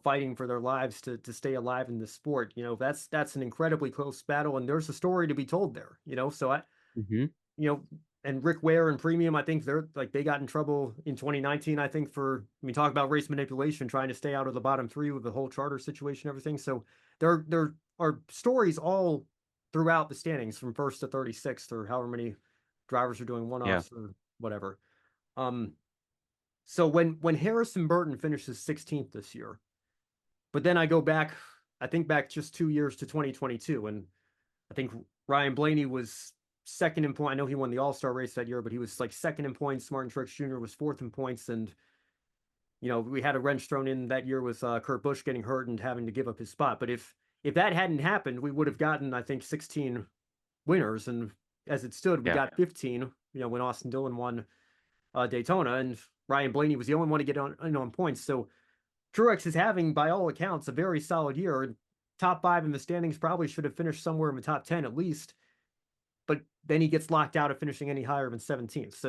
fighting for their lives to stay alive in the sport, that's an incredibly close battle, and there's a story to be told there. So Hmm. you know, and Rick Ware and Premium, I think they got in trouble in 2019, I think, talk about race manipulation, trying to stay out of the bottom three with the whole charter situation, everything. So there are stories all throughout the standings from first to 36th or however many drivers are doing one-offs or whatever. So when Harrison Burton finishes 16th this year, but then I go back, I think back just 2 years to 2022, and I think Ryan Blaney was second in point. I know he won the All-Star race that year, but he was like second in points. Martin Truex Jr. was fourth in points, and we had a wrench thrown in that year with Kurt Busch getting hurt and having to give up his spot. But if that hadn't happened, we would have gotten, I think, 16 winners, and as it stood, we got 15. When Austin Dillon won Daytona, and Ryan Blaney was the only one to get on points. So Truex is having, by all accounts, a very solid year. Top 5 in the standings, probably should have finished somewhere in the top 10 at least. But then he gets locked out of finishing any higher than 17th. So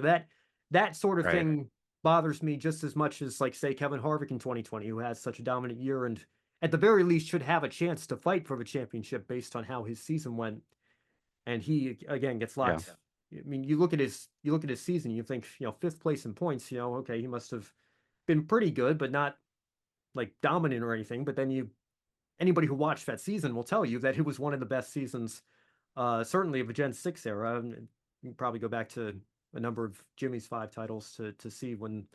that sort of thing bothers me just as much as, like, say, Kevin Harvick in 2020, who has such a dominant year and at the very least should have a chance to fight for the championship based on how his season went. And he again gets locked. I mean, you look at his season, you think, 5th place in points, okay, he must have been pretty good, but not like dominant or anything. But then anybody who watched that season will tell you that it was one of the best seasons, certainly of the Gen 6 era. You can probably go back to a number of Jimmy's 5 titles to see when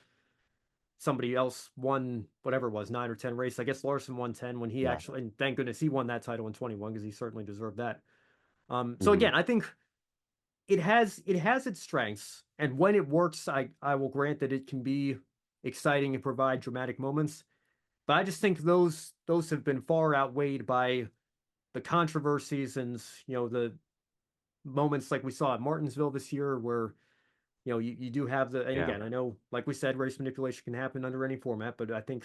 somebody else won whatever it was, 9 or 10 races. I guess Larson won 10 when he actually, and thank goodness he won that title in 21 because he certainly deserved that. So again, I think it has its strengths, and when it works, I will grant that it can be exciting and provide dramatic moments. But I just think those have been far outweighed by the controversies and the moments like we saw at Martinsville this year, where you do have and again, I know, like we said, race manipulation can happen under any format, but I think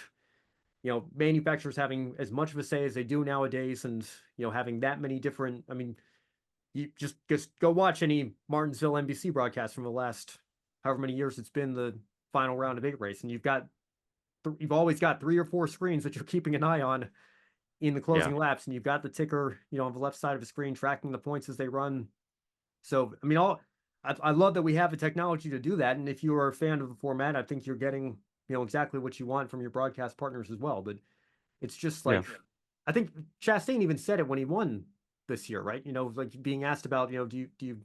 manufacturers having as much of a say as they do nowadays, and having that many different, I mean, you just go watch any Martinsville NBC broadcast from the last however many years it's been the final round of 8 race, and you've always got 3 or 4 screens that you're keeping an eye on in the closing laps, and you've got the ticker, on the left side of the screen tracking the points as they run. So, I mean, I love that we have the technology to do that, and if you are a fan of the format, I think you're getting, exactly what you want from your broadcast partners as well. But it's just like, I think Chastain even said it when he won this year, right? Like being asked about, do you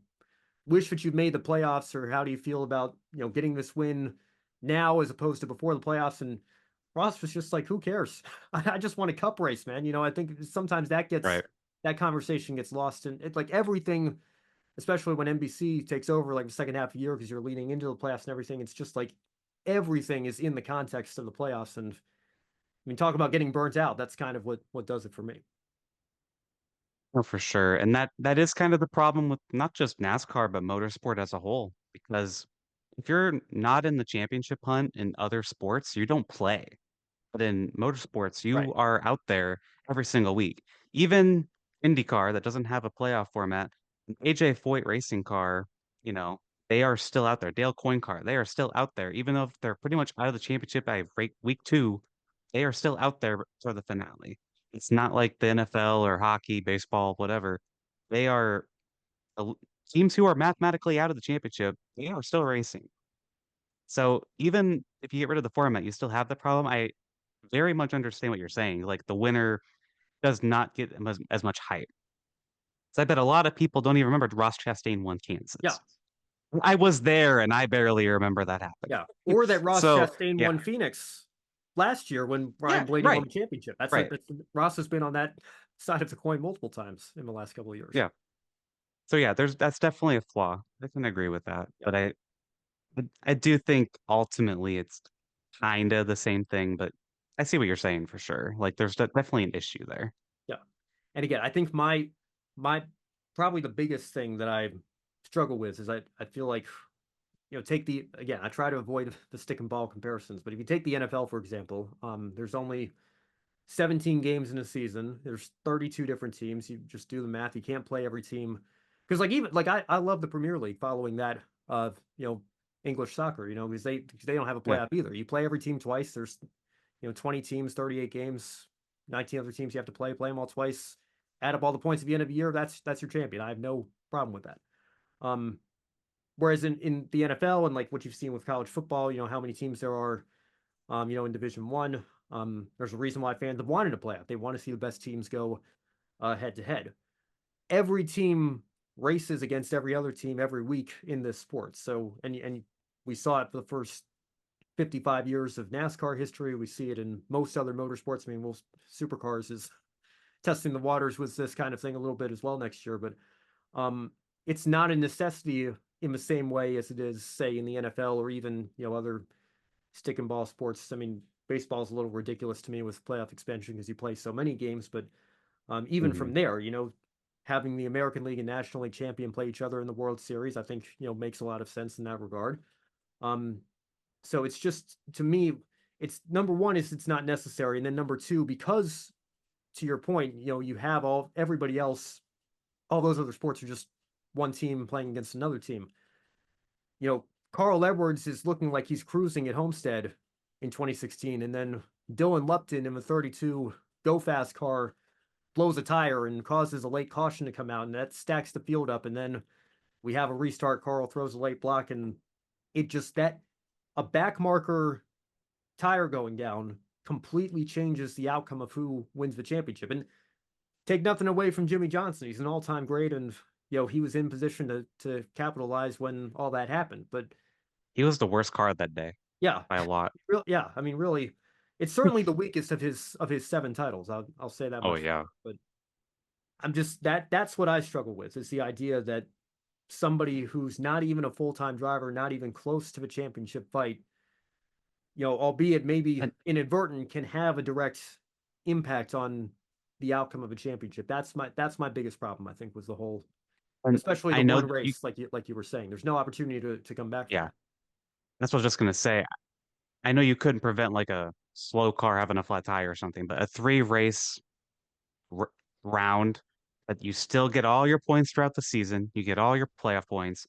wish that you'd made the playoffs, or how do you feel about, getting this win now as opposed to before the playoffs? And Ross was just like, who cares? I just want a cup race, man. I think sometimes that that conversation gets lost in it, like everything, especially when NBC takes over like the second half of the year because you're leading into the playoffs and everything. It's just like everything is in the context of the playoffs. And I mean, talk about getting burnt out. That's kind of what does it for me. Oh, for sure. And that is kind of the problem with not just NASCAR, but motorsport as a whole. Because if you're not in the championship hunt in other sports, you don't play. But in motorsports, you are out there every single week. Even IndyCar, that doesn't have a playoff format, an AJ Foyt racing car, they are still out there. Dale Coyne car, they are still out there. Even though they're pretty much out of the championship by week 2, they are still out there for the finale. It's not like the NFL or hockey, baseball, whatever. They are teams who are mathematically out of the championship. They are still racing. So even if you get rid of the format, you still have the problem. I very much understand what you're saying. Like the winner does not get as much hype. So I bet a lot of people don't even remember Ross Chastain won Kansas. Yeah. I was there and I barely remember that happening. Yeah. Or that Ross Chastain won Phoenix last year when Ryan Blaney won the championship. That's Ross has been on that side of the coin multiple times in the last couple of years. Yeah. So that's definitely a flaw. I can agree with that. Yeah. But I do think ultimately it's kind of the same thing, but I see what you're saying for sure. Like there's definitely an issue there. Yeah. And again, I think my probably the biggest thing that I struggle with is I feel like, I try to avoid the stick and ball comparisons, but if you take the NFL, for example, there's only 17 games in a season. There's 32 different teams. You just do the math. You can't play every team. Because I love the Premier League following that English soccer, because they don't have a playoff either. You play every team twice. There's 20 teams, 38 games, 19 other teams you have to play them all twice. Add up all the points at the end of the year, that's your champion. I have no problem with that. Whereas in the NFL and like what you've seen with college football, how many teams there are, in Division 1, There's a reason why fans have wanted a playoff. They want to see the best teams go head to head. Every team races against every other team every week in this sport. So, and we saw it for the first 55 years of NASCAR history. We see it in most other motorsports. I mean, most supercars is testing the waters with this kind of thing a little bit as well next year, but it's not a necessity in the same way as it is, say, in the NFL or even, other stick and ball sports. I mean, baseball is a little ridiculous to me with playoff expansion because you play so many games, but even from there, having the American League and National League champion play each other in the World Series, I think, makes a lot of sense in that regard. So it's just, to me, it's number one is it's not necessary. And then number two, because to your point, you have everybody else, all those other sports are just one team playing against another team. Carl Edwards is looking like he's cruising at Homestead in 2016. And then Dylan Lupton in the 32 Go Fast car blows a tire and causes a late caution to come out, and that stacks the field up. And then we have a restart. Carl throws a late block, and it just a back marker tire going down completely changes the outcome of who wins the championship. And take nothing away from Jimmy Johnson. He's an all-time great, and he was in position to capitalize when all that happened. But he was the worst car that day. Yeah, by a lot. Yeah, I mean, really, it's certainly the weakest of his 7 titles. I'll say that much. Oh yeah. But I'm just that's what I struggle with, is the idea that somebody who's not even a full-time driver, not even close to the championship fight, albeit maybe inadvertent, can have a direct impact on the outcome of a championship. That's my biggest problem, I think, was the whole, especially the one race, like you were saying. There's no opportunity to come back. Yeah, that's what I was just gonna say. I know you couldn't prevent like a slow car having a flat tire or something, but a 3-race round that you still get all your points throughout the season, you get all your playoff points.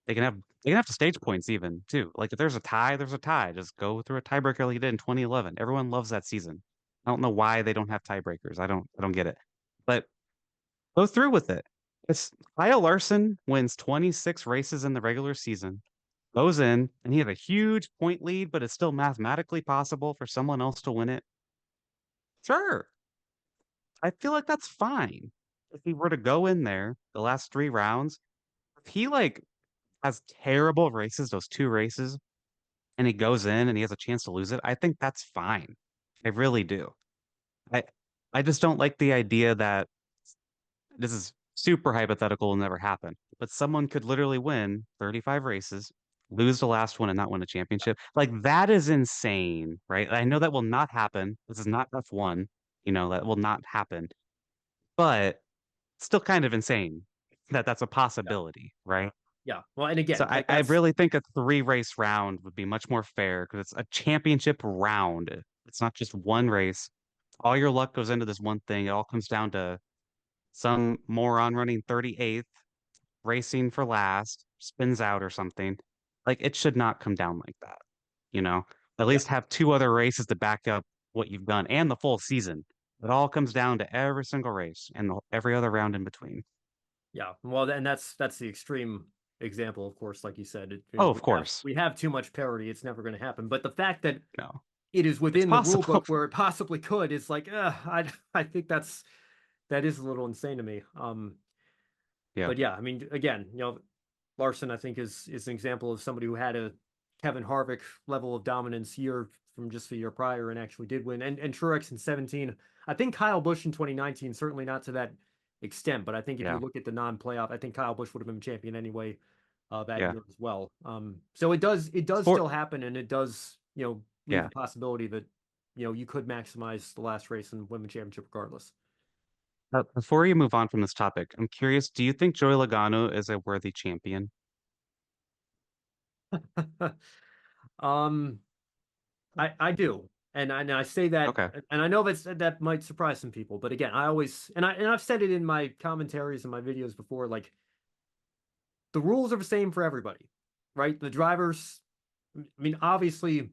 They can have the stage points even too. Like if there's a tie, there's a tie. Just go through a tiebreaker like you did in 2011. Everyone loves that season. I don't know why they don't have tiebreakers. I don't get it. But go through with it. It's Kyle Larson wins 26 races in the regular season, goes in, and he had a huge point lead, but it's still mathematically possible for someone else to win it. Sure. I feel like that's fine. If he were to go in there the last 3 rounds, if he has terrible races, those 2 races, and he goes in and he has a chance to lose it, I think that's fine. I really do. I just don't like the idea that this is super hypothetical, will never happen, but someone could literally win 35 races, lose the last one, and not win a championship. Like that is insane, right? I know that will not happen. This is not F1, that will not happen, but still kind of insane that that's a possibility, right? Yeah. Well, and again, So I really think a 3-race round would be much more fair because it's a championship round. It's not just one race. All your luck goes into this one thing. It all comes down to some moron running 38th, racing for last, spins out or something. Like it should not come down like that. At least have 2 other races to back up what you've done and the full season. It all comes down to every single race and every other round in between. Yeah. Well, and that's the extreme example, of course, like you said. Of course. We have too much parity. It's never going to happen. But the fact that it is within the rule book where it possibly could is like, I think that is a little insane to me. Yeah. But yeah, I mean, again, Larson, I think is an example of somebody who had a Kevin Harvick level of dominance year from just the year prior and actually did win. And Truex in 2017. I think Kyle Busch in 2019, certainly not to that extent, but I think if you look at the non-playoff, I think Kyle Busch would have been champion anyway that year as well. So it does still happen, and it does leave the possibility that you could maximize the last race and win the championship regardless. Before you move on from this topic, I'm curious, do you think Joey Logano is a worthy champion? I do. And I say that, and I know that might surprise some people, but again, I've said it in my commentaries and my videos before, like the rules are the same for everybody, right? The drivers, I mean, obviously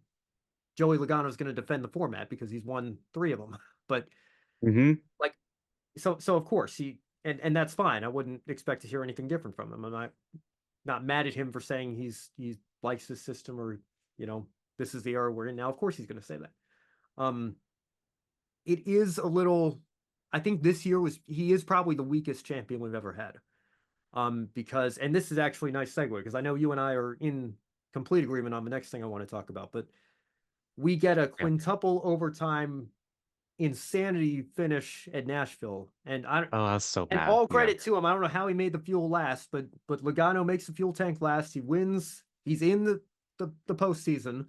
Joey Logano is going to defend the format because he's won 3 of them, but so of course he, and that's fine. I wouldn't expect to hear anything different from him. I'm not mad at him for saying he likes this system or, this is the era we're in now. Of course he's going to say that. It is a little. I think this year he is probably the weakest champion we've ever had. Because, and this is actually a nice segue because I know you and I are in complete agreement on the next thing I want to talk about, but we get a quintuple overtime insanity finish at Nashville, and I was so and mad. all credit to him. I don't know how he made the fuel last, but Logano makes the fuel tank last. He wins. He's in the postseason,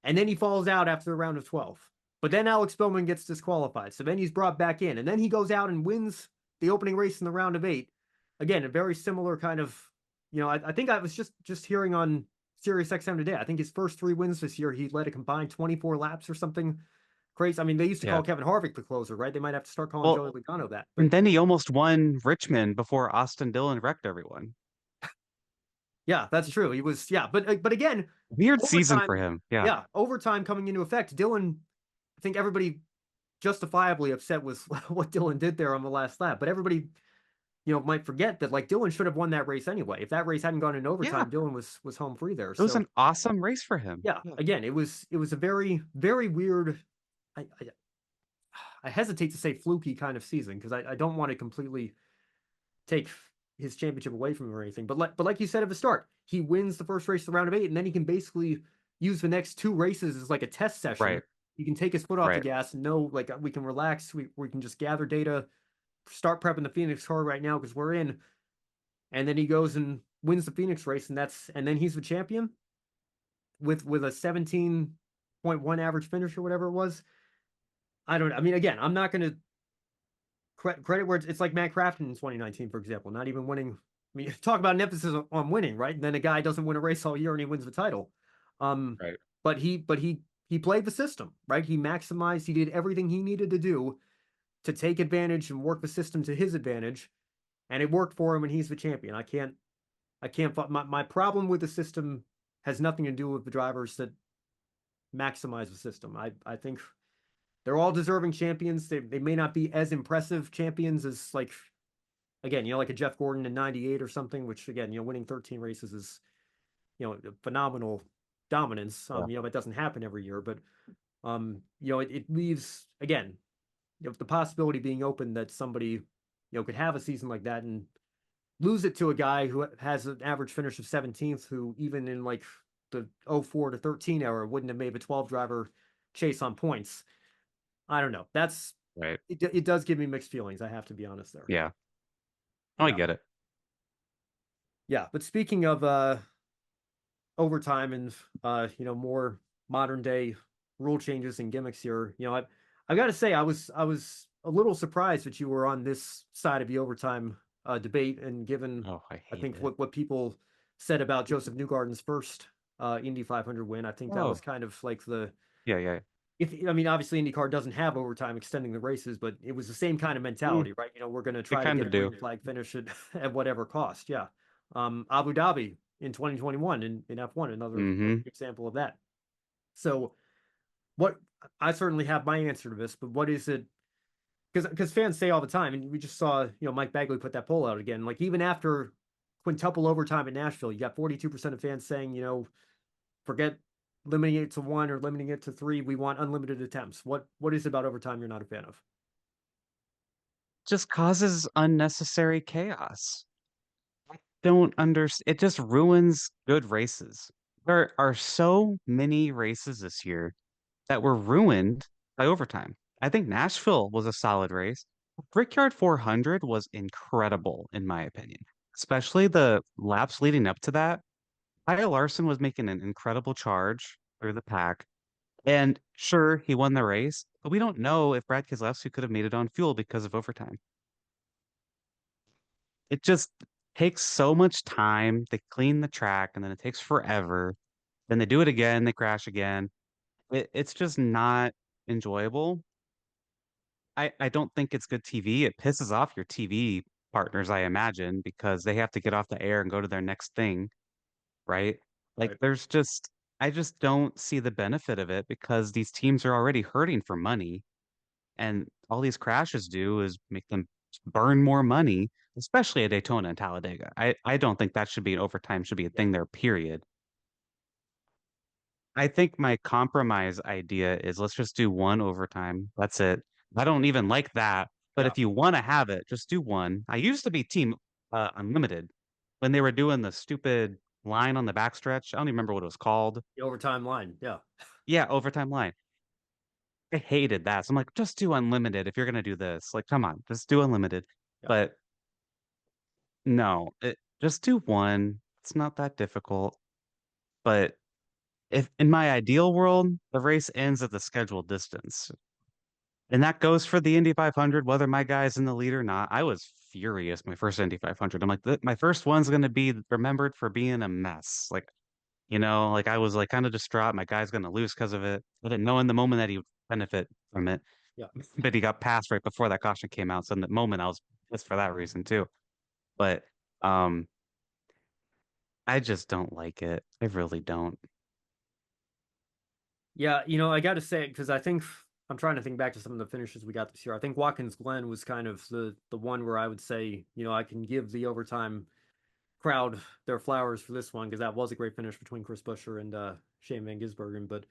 and then he falls out after the round of 12. But then Alex Bowman gets disqualified, so then he's brought back in, and then he goes out and wins the opening race in the round of 8. Again, a very similar kind of, I think I was just hearing on Sirius XM today. I think his first 3 wins this year, he led a combined 24 laps or something crazy. I mean, they used to call Kevin Harvick the closer, right? They might have to start calling Joey Logano that. And then he almost won Richmond before Austin Dillon wrecked everyone. Yeah, that's true. He was, but again, weird season for him. Yeah, overtime coming into effect. Dillon, I think everybody justifiably upset with what Dillon did there on the last lap, but everybody, might forget that like Dillon should have won that race anyway. If that race hadn't gone in overtime, Dillon was home free there. It was an awesome race for him. Yeah. Again, it was a very, very weird. I hesitate to say fluky kind of season because I don't want to completely take his championship away from him or anything. But like you said at the start, he wins the first race of the round of 8, and then he can basically use the next 2 races as like a test session. Right. He can take his foot off the gas and know like we can relax. We can just gather data, start prepping the Phoenix car right now because we're in. And then he goes and wins the Phoenix race, and then he's the champion with a 17.1 average finish or whatever it was. I mean, again, I'm not going to credit where it's like Matt Crafton in 2019, for example, not even winning. I mean, talk about an emphasis on winning, right? And then a guy doesn't win a race all year and he wins the title. Right. But he played the system, right? He maximized, he did everything he needed to do to take advantage and work the system to his advantage. And it worked for him and he's the champion. I can't, my problem with the system has nothing to do with the drivers that maximize the system. I think they're all deserving champions. They may not be as impressive champions as like, again, like a Jeff Gordon in 98 or something, which again, winning 13 races is, phenomenal dominance. It doesn't happen every year, but it leaves, again, the possibility being open that somebody, could have a season like that and lose it to a guy who has an average finish of 17th, who even in like the 04 to 13 era wouldn't have made a 12 driver chase on points. I don't know. That's right. It does give me mixed feelings. I have to be honest there. Yeah. I get it. Yeah. But speaking of overtime and, more modern day rule changes and gimmicks here, I got to say, I was a little surprised that you were on this side of the overtime debate, and given I think what people said about Josef Newgarden's first Indy 500 win, I think that was kind of like the obviously IndyCar doesn't have overtime extending the races, but it was the same kind of mentality, right? We're going to try to get a green flag finish at whatever cost. Yeah. Abu Dhabi in 2021 in F1, another example of that. So what, I certainly have my answer to this, but what is it? Because fans say all the time, and we just saw, Mike Bagley put that poll out again, like even after quintuple overtime at Nashville, you got 42% of fans saying, forget limiting it to 1 or limiting it to 3. We want unlimited attempts. What is it about overtime you're not a fan of? Just causes unnecessary chaos. I don't understand. It just ruins good races. There are so many races this year that were ruined by overtime. I think Nashville was a solid race. Brickyard 400 was incredible, in my opinion, especially the laps leading up to that. Kyle Larson was making an incredible charge through the pack. And sure, he won the race, but we don't know if Brad Keselowski could have made it on fuel because of overtime. It just takes so much time. They clean the track and then it takes forever. Then they do it again, they crash again. It's just not enjoyable. I don't think it's good TV. It pisses off your TV partners, I imagine, because they have to get off the air and go to their next thing, right? Like I just don't see the benefit of it because these teams are already hurting for money, and all these crashes do is make them burn more money, especially at Daytona and Talladega. I don't think that should be an overtime, should be a thing there, period. I think my compromise idea is let's just do one overtime. That's it. I don't even like that. But Yeah. if you want to have it, just do one. I used to be team unlimited when they were doing the stupid line on the backstretch. I don't even remember what it was called. The overtime line. Yeah. Yeah, overtime line. I hated that. So I'm like, just do unlimited if you're gonna do this. Like, come on, just do unlimited. Yeah. But no, just do one. It's not that difficult. But if in my ideal world, the race ends at the scheduled distance. And that goes for the Indy 500, whether my guy's in the lead or not. I was furious my first Indy 500. I'm like, my first one's going to be remembered for being a mess. Like, like I was like kind of distraught. My guy's going to lose because of it. I didn't know in the moment that he would benefit from it. Yeah. But he got passed right before that caution came out. So in the moment, I was pissed for that reason too. But I just don't like it. I really don't. Yeah, I got to say it because I think I'm trying to think back to some of the finishes we got this year. I think Watkins Glen was kind of the one where I would say, I can give the overtime crowd their flowers for this one because that was a great finish between Chris Buescher and Shane Van Gisbergen. But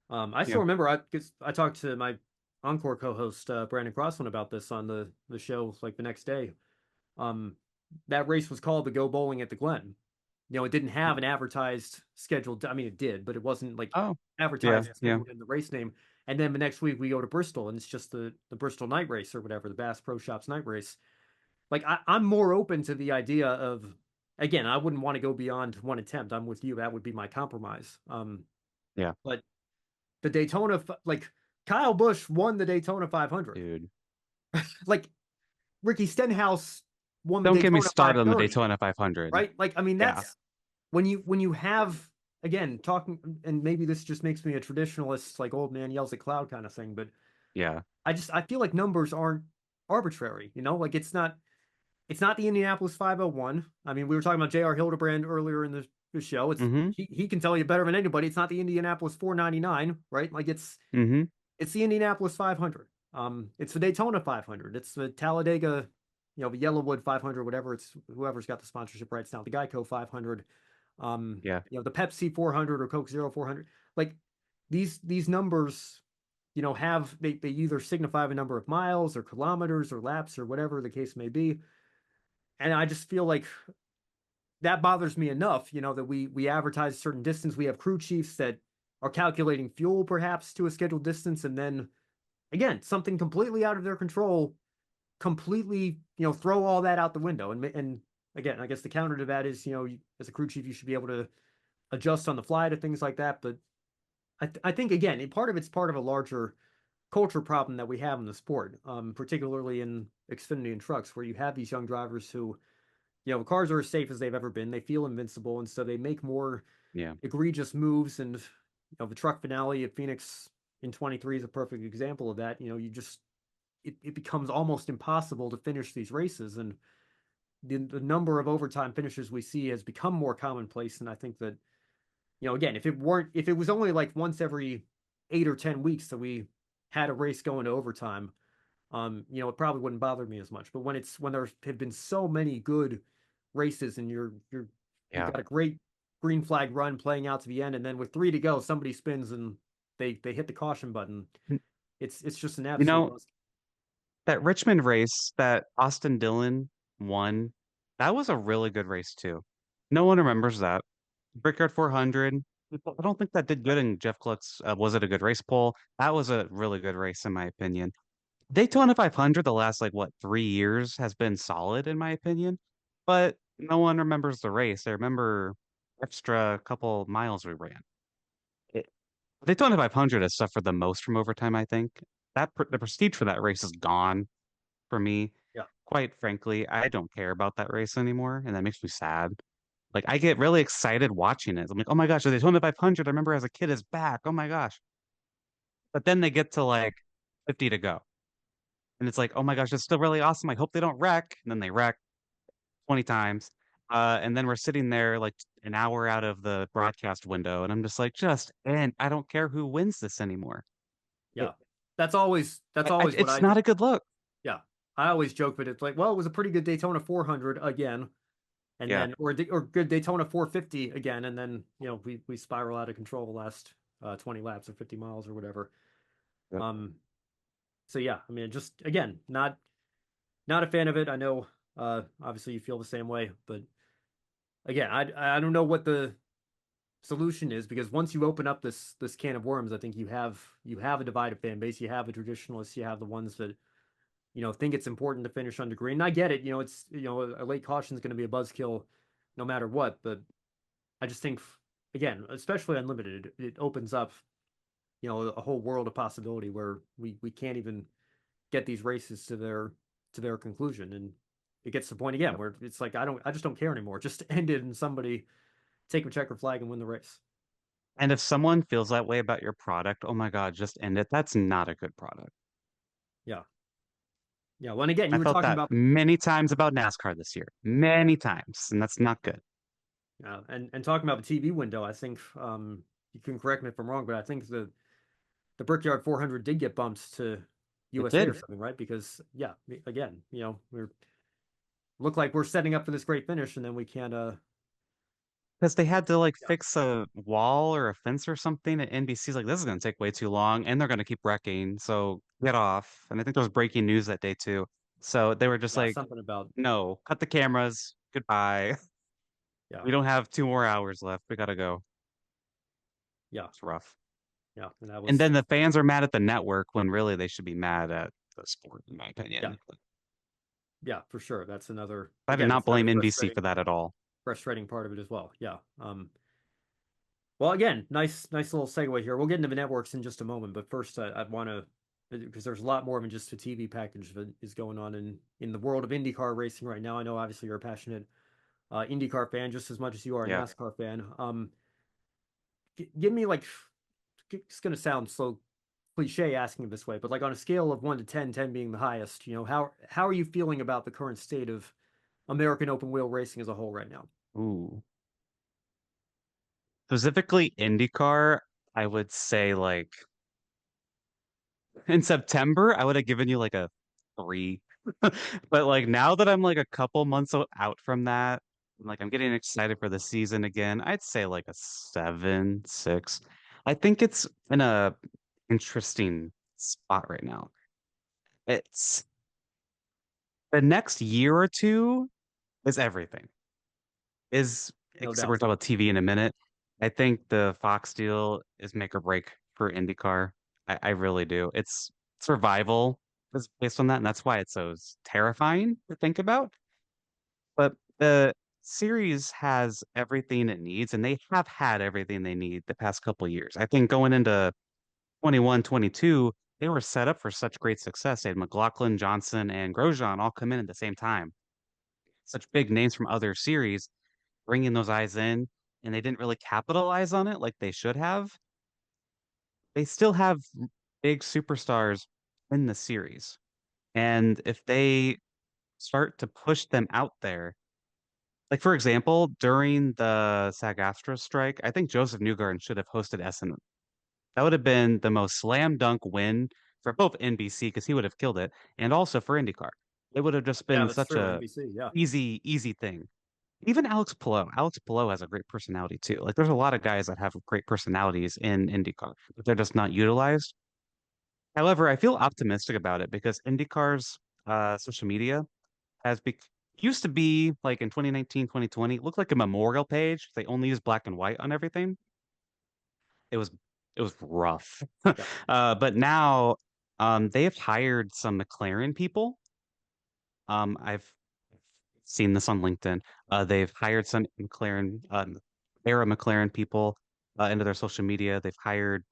I still remember because I talked to my Encore co-host Brandon Crossland about this on the show like the next day. That race was called the Go Bowling at the Glen. It didn't have an advertised scheduled. I mean, it did, but it wasn't like advertised yeah. in the race name. And then the next week we go to Bristol, and it's just the Bristol Night Race or whatever, the Bass Pro Shops Night Race. Like I'm more open to the idea of, again, I wouldn't want to go beyond one attempt. I'm with you. That would be my compromise. Yeah. But the Daytona, like Kyle Busch won the Daytona 500. Dude. Like Ricky Stenhouse won the Don't Daytona get me started on the 530, Daytona 500. right? Like, I mean, that's when you have, again, talking, and maybe this just makes me a traditionalist, like old man yells at cloud kind of thing, but yeah, I feel like numbers aren't arbitrary, like it's not the Indianapolis 501. I mean, we were talking about J.R. Hildebrand earlier in the show. It's he can tell you better than anybody. It's not the Indianapolis 499, right? Like it's the Indianapolis 500. It's the Daytona 500. It's the Talladega, the Yellowwood 500, whatever. It's whoever's got the sponsorship rights now. The Geico 500. The Pepsi 400 or Coke Zero 400. Like these numbers, have they either signify a number of miles or kilometers or laps or whatever the case may be. And I just feel like that bothers me enough, that we advertise a certain distance. We have crew chiefs that are calculating fuel perhaps to a scheduled distance, and then again, something completely out of their control, completely, throw all that out the window. And again, I guess the counter to that is, as a crew chief, you should be able to adjust on the fly to things like that. But I think, again, it's part of a larger culture problem that we have in the sport, particularly in Xfinity and trucks, where you have these young drivers who, cars are as safe as they've ever been. They feel invincible, and so they make more egregious moves. And the truck finale at Phoenix in 23 is a perfect example of that. It becomes almost impossible to finish these races, and the number of overtime finishes we see has become more commonplace. And I think that, again, if it was only like once every 8 or 10 weeks that we had a race going to overtime, it probably wouldn't bother me as much. But when there have been so many good races and you've got a great green flag run playing out to the end, and then with 3 to go, somebody spins and they hit the caution button. It's just an absolute that Richmond race that Austin Dillon won, that was a really good race too. No one remembers that. Brickyard 400. I don't think that did good in Jeff Gluck's was it a good race poll? That was a really good race in my opinion. Daytona 500 the last 3 years has been solid in my opinion, but no one remembers the race. They remember extra couple miles we ran. Daytona 500 has suffered the most from overtime, I think. The prestige for that race is gone for me. Yeah. Quite frankly, I don't care about that race anymore, and that makes me sad. Like I get really excited watching it. I'm like, oh my gosh, the Daytona 500, I remember as a kid is back. Oh my gosh. But then they get to 50 to go. And it's like, oh my gosh, it's still really awesome. I hope they don't wreck. And then they wreck 20 times. And then we're sitting there like an hour out of the broadcast window. And I'm just like, and I don't care who wins this anymore. Yeah. That's always it's not a good look. Yeah. I always joke, but it's like, well, it was a pretty good Daytona 400 again. And then, or good Daytona 450 again. And then, we spiral out of control the last 20 laps or 50 miles or whatever. Yep. So yeah, I mean, just again, not a fan of it. I know, obviously you feel the same way, but again, I don't know what the solution is, because once you open up this can of worms, I think you have a divided fan base. You have the traditionalists, you have the ones that think it's important to finish under green. And I get it, it's a late caution is going to be a buzzkill no matter what, but I just think, again, especially unlimited, it opens up a whole world of possibility where we can't even get these races to their conclusion, and it gets to the point again where it's like I just don't care anymore. Just end it and somebody take a checker flag and win the race. And if someone feels that way about your product, oh my God, just end it. That's not a good product. Yeah. Yeah. Well, and again, I you were felt talking that about many times about NASCAR this year, many times, and that's not good. and talking about the TV window, I think you can correct me if I'm wrong, but I think the Brickyard 400 did get bumped to It USA or did. something, right? Because yeah, again, we're look like we're setting up for this great finish, and then we can't. Because they had to like Yeah. fix a wall or a fence or something, and NBC's like, this is going to take way too long, and they're going to keep wrecking, so get off. And I think there was breaking news that day too. So they were just Yeah, like, something about no, cut the cameras, goodbye. yeah, We don't have 2 more hours left. We gotta go. yeah, It's rough. yeah, and that And was then the fans are mad at the network when really they should be mad at the sport, in my yeah, opinion. yeah, for sure. That's another I do again, not that's another blame NBC for that at all. frustrating part of it as well. Yeah. Well, again, nice little segue here. We'll get into the networks in just a moment, but first, I'd want to, because there's a lot more than just a TV package that is going on in the world of IndyCar racing right now. I know, obviously, you're a passionate IndyCar fan just as much as you are a Yeah. NASCAR fan. Give me like, it's going to sound so cliche asking it this way, but like on a scale of 1 to 10, 10 being the highest, how are you feeling about the current state of American open wheel racing as a whole right now? Ooh. Specifically IndyCar, I would say like in September, I would have given you like a 3. But like now that I'm like a couple months out from that, like I'm getting excited for the season again, I'd say like a 7, 6. I think it's in a interesting spot right now. It's the next year or two is everything. Is No except we're doubt. talking about TV in a minute. I think the Fox deal is make or break for IndyCar. I really do. It's survival is based on that, and that's why it's so terrifying to think about. But the series has everything it needs, and they have had everything they need the past couple years. I think going into 21, 22, they were set up for such great success. They had McLaughlin, Johnson, and Grosjean all come in at the same time. Such big names from other series, bringing those eyes in, and they didn't really capitalize on it like they should have. They still have big superstars in the series. And if they start to push them out there, like for example, during the SAG-AFTRA strike, I think Josef Newgarden should have hosted Essen. That would have been the most slam dunk win for both NBC because he would have killed it, and also for IndyCar. It would have just Yeah, been that's such true. a NBC, yeah. easy thing. Even Alex Palou. Alex Palou has a great personality too. Like there's a lot of guys that have great personalities in IndyCar, but they're just not utilized. However, I feel optimistic about it because IndyCar's social media has used to be like in 2019, 2020, it looked like a memorial page. They only use black and white on everything. It was it was rough. Yeah. But now they have hired some McLaren people. I've seen this on LinkedIn. They've hired some McLaren era McLaren people into their social media. They've hired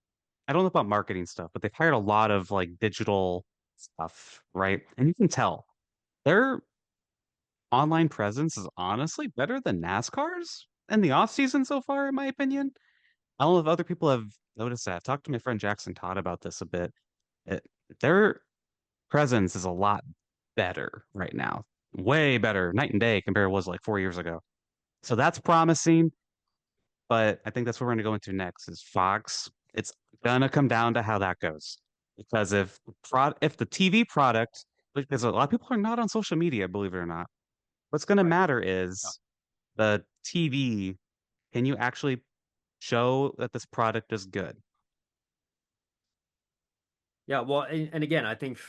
I don't know about marketing stuff, but they've hired a lot of like digital stuff, right? And you can tell their online presence is honestly better than NASCAR's in the off season so far, in my opinion. I don't know if other people have noticed that. I've talked to my friend Jackson Todd about this a bit. It, their presence is a lot better right now. Way better, night and day compared to what it was like 4 years ago. So that's promising, but I think that's what we're going to go into next is Fox. It's gonna come down to how that goes. Because if the TV product, because a lot of people are not on social media, believe it or not, what's going to Right. matter Yeah. is the TV. Can you actually show that this product is good? Yeah, well, and again, I think,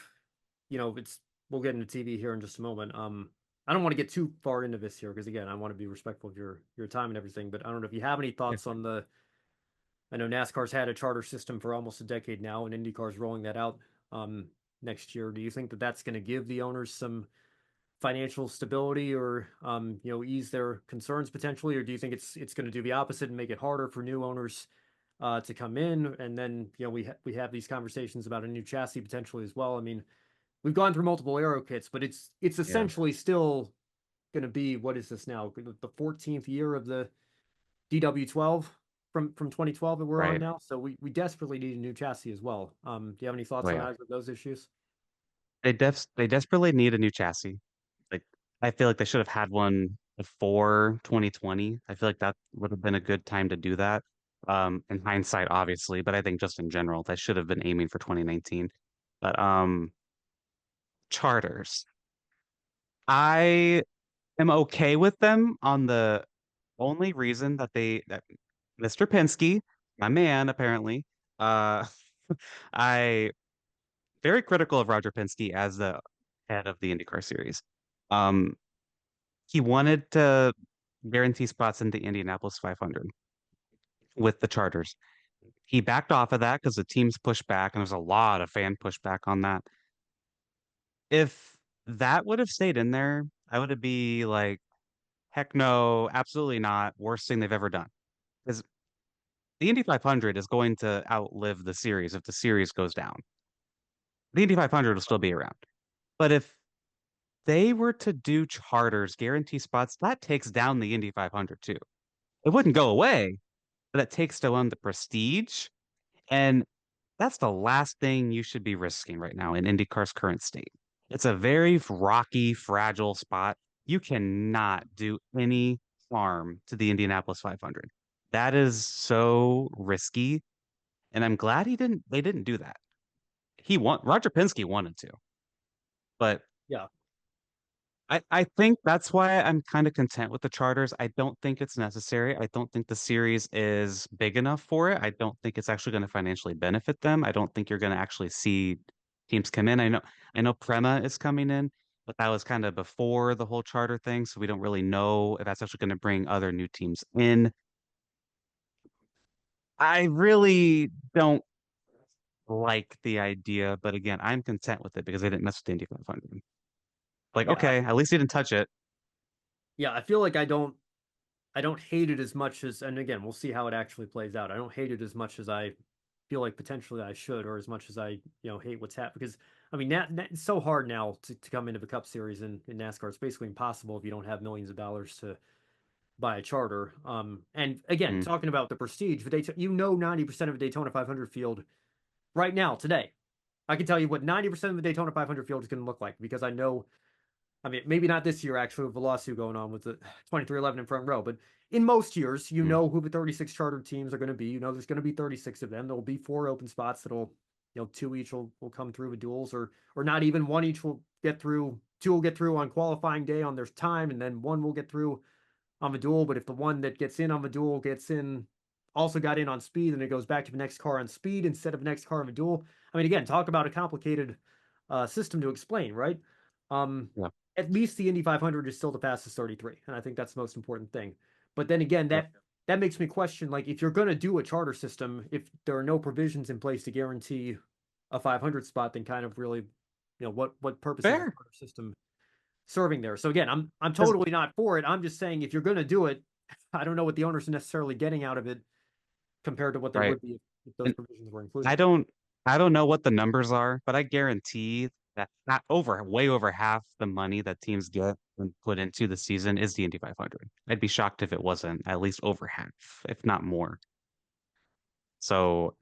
we'll get into TV here in just a moment. I don't want to get too far into this here because again, I want to be respectful of your time and everything. But I don't know if you have any Yeah. thoughts on the. I know NASCAR's had a charter system for almost a decade now, and IndyCar's rolling that out next year. Do you think that that's going to give the owners some financial stability or ease their concerns potentially, or do you think it's going to do the opposite and make it harder for new owners to come in? And then we have these conversations about a new chassis potentially as well. I mean, we've gone through multiple aero kits, but it's Yeah. essentially still going to be, what is this now, the 14th year of the DW12 from 2012 that we're on Right. now. So we desperately need a new chassis as well. Do you have any thoughts Oh on yeah. either of those issues? They desperately need a new chassis. Like I feel like they should have had one before 2020. I feel like that would have been a good time to do that. In hindsight, obviously, but I think just in general, they should have been aiming for 2019. But charters. I am okay with them on the only reason that Mr. Penske, my man, apparently, uh I very critical of Roger Penske as the head of the IndyCar series. Um, he wanted to guarantee spots in the Indianapolis 500 with the charters. He backed off of that because the teams pushed back, and there's a lot of fan pushback on that. If that would have stayed in there, I would be like, heck no, absolutely not. Worst thing they've ever done. Because the Indy 500 is going to outlive the series if the series goes down. The Indy 500 will still be around. But if they were to do charters, guarantee spots, that takes down the Indy 500 too. It wouldn't go away, but it takes down the prestige. And that's the last thing you should be risking right now in IndyCar's current state. It's a very rocky, fragile spot. You cannot do any harm to the Indianapolis 500. That is so risky. And I'm glad they didn't do that. Roger Penske wanted to, but Yeah. I think that's why I'm kind of content with the charters. I don't think it's necessary. I don't think the series is big enough for it. I don't think it's actually going to financially benefit them. I don't think you're going to actually see teams come in. I know Prema is coming in, but that was kind of before the whole charter thing, so we don't really know if that's actually going to bring other new teams in. I really don't like the idea, but again, I'm content with it because they didn't mess with the Indy 500. Like, Yeah, okay, at least they didn't touch it. yeah, I feel like I don't hate it as much as, and again, we'll see how it actually plays out. I don't hate it as much as I feel like potentially I should, or as much as I, hate what's happened. Because I mean, it's so hard now to come into the Cup Series in NASCAR. It's basically impossible if you don't have millions of dollars to buy a charter. And again, Mm, talking about the prestige, the 90% of the Daytona 500 field right now today. I can tell you what 90% of the Daytona 500 field is going to look like because I know. I mean, maybe not this year actually with the lawsuit going on with the 2311 in front row, but in most years, you mm, know who the 36 chartered teams are going to be. You know there's going to be 36 of them. There'll be 4 open spots that'll, two each will come through with duels, or not even one each will get through. 2 will get through on qualifying day on their time, and then 1 will get through on the duel. But if the one that gets in on the duel gets in, also got in on speed, and it goes back to the next car on speed instead of the next car on the duel. I mean, again, talk about a complicated system to explain, right? Um, yeah. at least the Indy 500 is still the fastest 33, and I think that's the most important thing. But then again, Yep. that makes me question, like, if you're going to do a charter system, if there are no provisions in place to guarantee a 500 spot, then kind of really, what purpose is the Fair. charter system serving there? So again, I'm 'Cause- totally not for it. I'm just saying if you're going to do it, I don't know what the owners are necessarily getting out of it compared to what they Right. would be if those And provisions were included. I don't know what the numbers are, but I guarantee that not way over half the money that teams get when put into the season is the Indy 500. I'd be shocked if it wasn't at least over half, if not more. So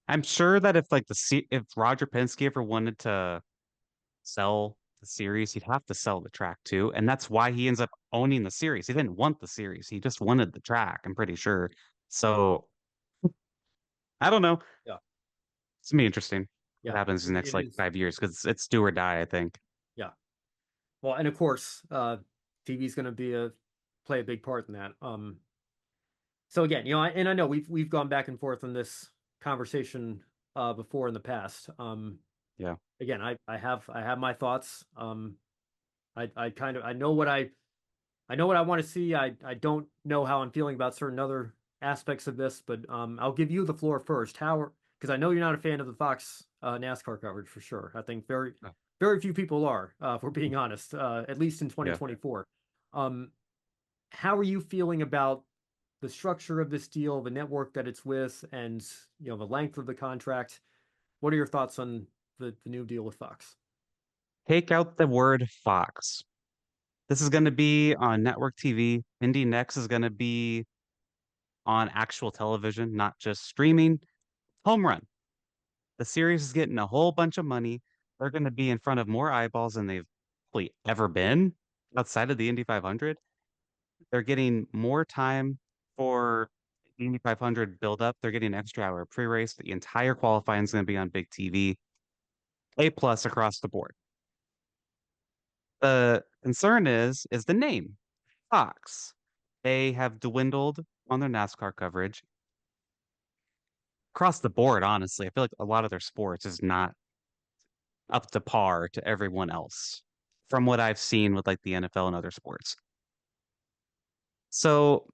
I'm sure that if Roger Penske ever wanted to sell the series, he'd have to sell the track too, and that's why he ends up owning the series. He didn't want the series; he just wanted the track. I'm pretty sure. So I don't know. Yeah, It's gonna be interesting what yeah, happens in the next it like is. 5 years because it's do or die, I think. Yeah. Well, and of course, TV is going to play a big part in that. So again, and I know we've gone back and forth on this conversation before in the past. Yeah. Again, I have my thoughts. I know what I know what I want to see. I don't know how I'm feeling about certain other aspects of this, but I'll give you the floor first. How, because I know you're not a fan of the Fox NASCAR coverage for sure. I think very few people are, if we're being honest, at least in 2024. How are you feeling about the structure of this deal, the network that it's with, and the length of the contract? What are your thoughts on the new deal with Fox? Take out the word Fox. This is going to be on network TV. Indy Next is going to be on actual television, not just streaming. Home run. The series is getting a whole bunch of money. They're going to be in front of more eyeballs than they've probably ever been outside of the Indy 500. They're getting more time for the Indy 500 build-up. They're getting an extra hour pre-race. The entire qualifying is going to be on big TV. A plus across the board. The concern is the name, Fox. They have dwindled on their NASCAR coverage. Across the board, honestly, I feel like a lot of their sports is not up to par to everyone else from what I've seen with like the NFL and other sports. So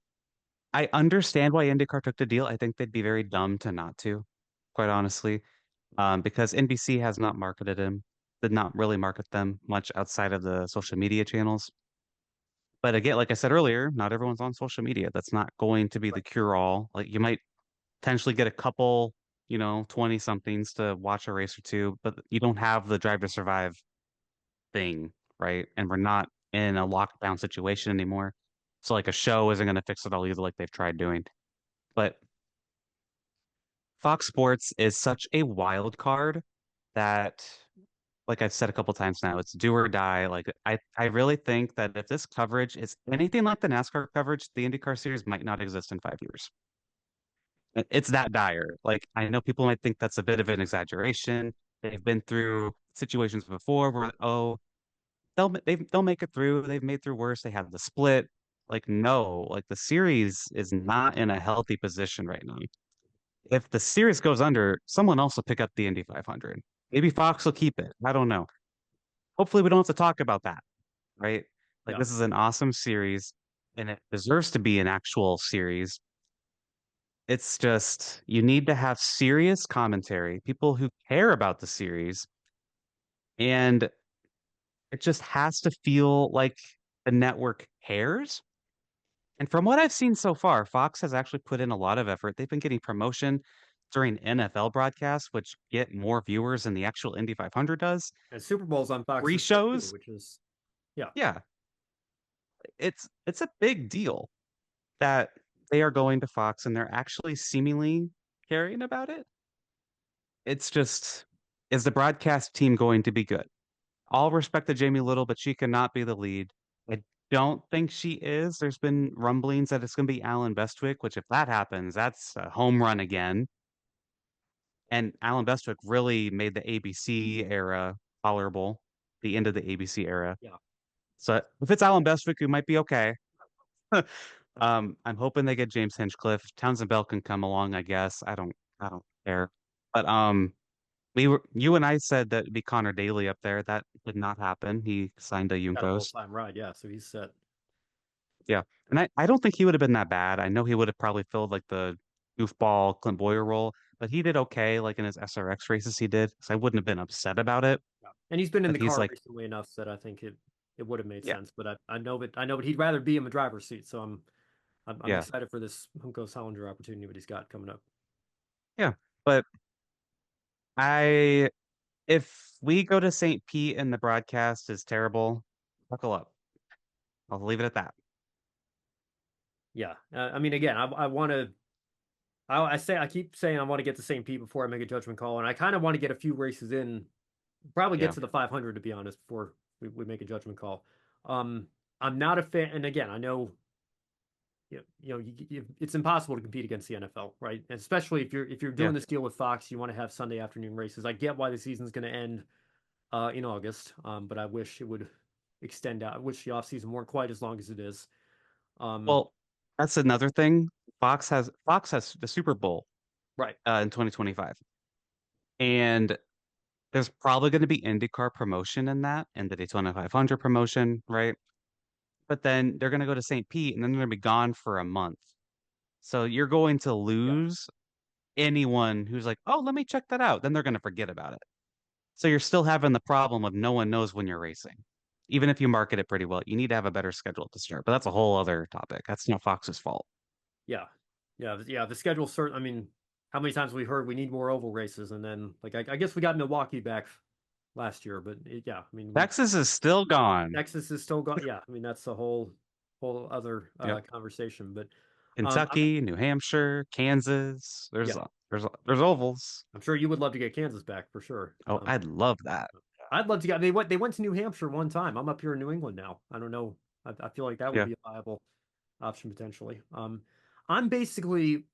I understand why IndyCar took the deal. I think they'd be very dumb to not to, quite honestly, because NBC has not marketed him, did not really market them much outside of the social media channels. But again, like I said earlier, not everyone's on social media. That's not going to be the cure-all. Like you might potentially get a couple, 20 somethings to watch a race or two, but you don't have the Drive to Survive thing, right? And we're not in a lockdown situation anymore. So like a show isn't going to fix it all either, like they've tried doing. But Fox Sports is such a wild card that, like I've said a couple times now, it's do or die. Like I really think that if this coverage is anything like the NASCAR coverage, the IndyCar series might not exist in 5 years. It's that dire. Like I know people might think that's a bit of an exaggeration. They've been through situations before where they'll make it through. They've made through worse. They have the split. Like no, like the series is not in a healthy position right now. If the series goes under, someone else will pick up the Indy 500. Maybe Fox will keep it. I don't know. Hopefully, we don't have to talk about that, right? Like, Yeah. this is an awesome series and it deserves to be an actual series. It's just, you need to have serious commentary, people who care about the series, and it just has to feel like the network cares. And from what I've seen so far, Fox has actually put in a lot of effort. They've been getting promotion during NFL broadcasts, which get more viewers than the actual Indy 500 does. And Super Bowl's on Fox Free this year, too, shows, which is yeah, it's a big deal that they are going to Fox and they're actually seemingly caring about it. It's just, is the broadcast team going to be good? All respect to Jamie Little, but she cannot be the lead. I don't think she is. There's been rumblings that it's going to be Alan Bestwick, which if that happens, that's a home run again. And Alan Bestwick really made the ABC era tolerable, the end of the ABC era. Yeah. So if it's Alan Bestwick, it might be okay. I'm hoping they get James Hinchcliffe. Townsend Bell can come along, I guess. I don't care. But you and I said that it'd be Connor Daly up there. That did not happen. He signed a got a Juncos. full-time ride. Yeah, so he's set. Yeah. And I don't think he would have been that bad. I know he would have probably filled like the goofball Clint Boyer role, but he did okay, like in his SRX races he did. So I wouldn't have been upset about it. Yeah. And he's been in But the he's car like, recently enough that I think it would have made yeah, sense. But I know that he'd rather be in the driver's seat. So I'm yeah, excited for this Junko Salinger opportunity that he's got coming up. yeah. But I if we go to St. Pete and the broadcast is terrible, buckle up. I'll leave it at that. Yeah. I mean, again, I want to. I keep saying I want to get to St. Pete before I make a judgment call, and I kind of want to get a few races in, probably get Yeah. to the 500 to be honest before we make a judgment call. I'm not a fan, and again, I know, it's impossible to compete against the NFL, right? And especially if you're doing Yeah. this deal with Fox, you want to have Sunday afternoon races. I get why the season's going to end in August, but I wish it would extend out. I wish the off season weren't quite as long as it is. Well, that's another thing. Fox has the Super Bowl Right. in 2025. And there's probably going to be IndyCar promotion in that and the Daytona 500 promotion, right? But then they're going to go to St. Pete and then they're going to be gone for a month. So you're going to lose anyone who's like, oh, let me check that out. Then they're going to forget about it. So you're still having the problem of no one knows when you're racing. Even if you market it pretty well, you need to have a better schedule to start. But that's a whole other topic. That's not Fox's fault. Yeah, yeah. The schedule certain. I mean, how many times we heard we need more oval races, and then like I guess we got Milwaukee back last year, but yeah, I mean, Texas is still gone. Texas is still gone. Yeah, I mean that's a whole other Yep. conversation. But Kentucky, New Hampshire, Kansas. There's Yeah. there's ovals. I'm sure you would love to get Kansas back for sure. Oh, I'd love that. I'd love to get. They went to New Hampshire one time. I'm up here in New England now. I don't know. I feel like that would Yeah. be a viable option potentially. I'm basically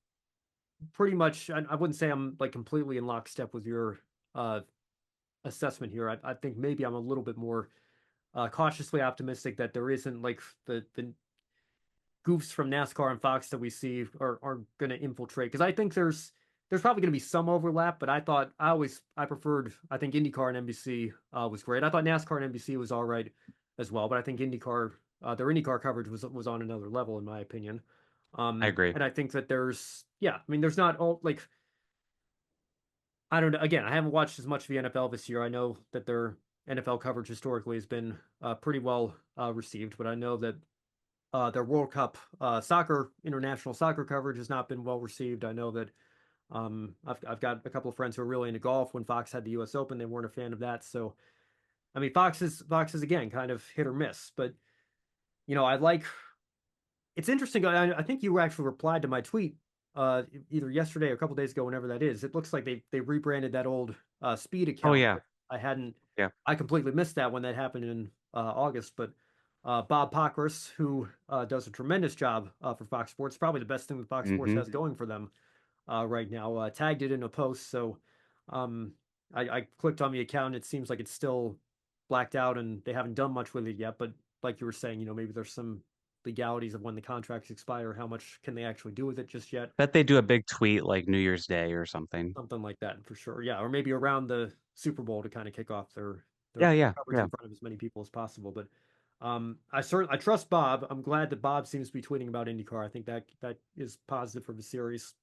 pretty much. I wouldn't say I'm like completely in lockstep with your assessment here. I think maybe I'm a little bit more cautiously optimistic that there isn't like the goofs from NASCAR and Fox that we see are going to infiltrate. Because I think there's probably going to be some overlap, but I preferred, I think IndyCar and NBC was great. I thought NASCAR and NBC was all right as well, but I think IndyCar, their IndyCar coverage was on another level in my opinion. I agree. And I think that I mean, there's not all like, I don't know. Again, I haven't watched as much of the NFL this year. I know that their NFL coverage historically has been pretty well received, but I know that their World Cup international soccer coverage has not been well received. I know that I've got a couple of friends who are really into golf. When Fox had the U.S. Open, they weren't a fan of that. So, I mean, Fox is again kind of hit or miss. But I like. It's interesting. I think you actually replied to my tweet either yesterday or a couple days ago, whenever that is. It looks like they rebranded that old Speed account. Oh yeah. I hadn't. Yeah. I completely missed that when that happened in August, but. Bob Pockris, who does a tremendous job for Fox Sports, probably the best thing that Fox Sports has going for them right now, tagged it in a post. So I clicked on the account. It seems like it's still blacked out and they haven't done much with it yet. But like you were saying, maybe there's some legalities of when the contracts expire. How much can they actually do with it just yet? Bet they do a big tweet like New Year's Day or something. Something like that for sure. Yeah, or maybe around the Super Bowl to kind of kick off their Yeah. coverage in front of as many people as possible. But I trust Bob. I'm glad that Bob seems to be tweeting about IndyCar. I think that is positive for the series.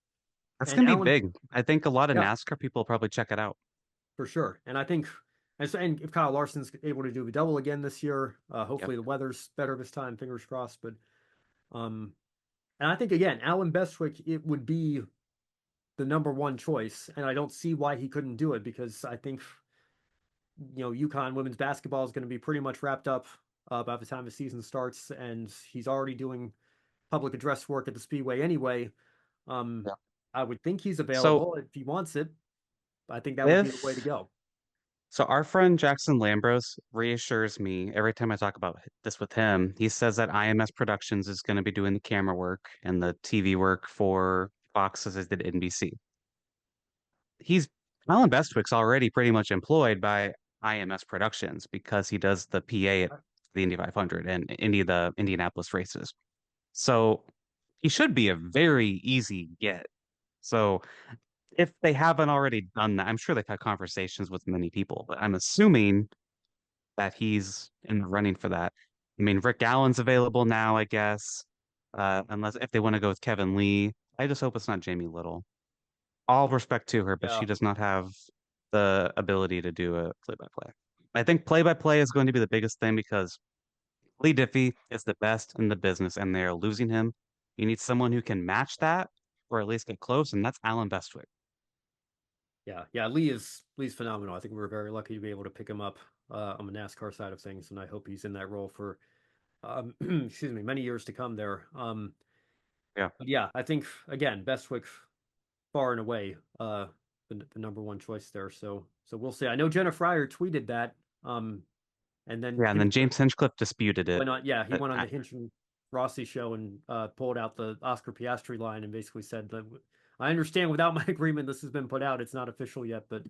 That's And gonna be Alan, big. I think a lot of yeah, NASCAR people will probably check it out. for sure. And I think, and if Kyle Larson's able to do the double again this year, hopefully the weather's better this time. Fingers crossed. But and I think again, Alan Bestwick, it would be the number one choice, and I don't see why he couldn't do it because I think UConn women's basketball is going to be pretty much wrapped up by the time the season starts, and he's already doing public address work at the Speedway anyway. I would think he's available if he wants it. I think that would be the way to go. So our friend Jackson Lambros reassures me every time I talk about this with him. He says that IMS Productions is going to be doing the camera work and the TV work for Fox as it did NBC. Alan Bestwick's already pretty much employed by IMS Productions because he does the PA at the Indy 500 and the Indianapolis races. So he should be a very easy get. So if they haven't already done that, I'm sure they've had conversations with many people, but I'm assuming that he's in the running for that. I mean, Rick Allen's available now, I guess, unless if they want to go with Kevin Lee. I just hope it's not Jamie Little. All respect to her, but she does not have the ability to do a play-by-play. I think play-by-play is going to be the biggest thing because Lee Diffie is the best in the business, and they're losing him. You need someone who can match that, or at least get close, and that's Alan Bestwick. Yeah. Lee's phenomenal. I think we were very lucky to be able to pick him up on the NASCAR side of things, and I hope he's in that role for, excuse me, many years to come there. Yeah, I think again, Bestwick far and away the number one choice there. So we'll see. I know Jenna Fryer tweeted that, and then James Hinchcliffe disputed it. He went on the Hinch and Rossi show and pulled out the Oscar Piastri line and basically said that I understand without my agreement this has been put out. It's not official yet, but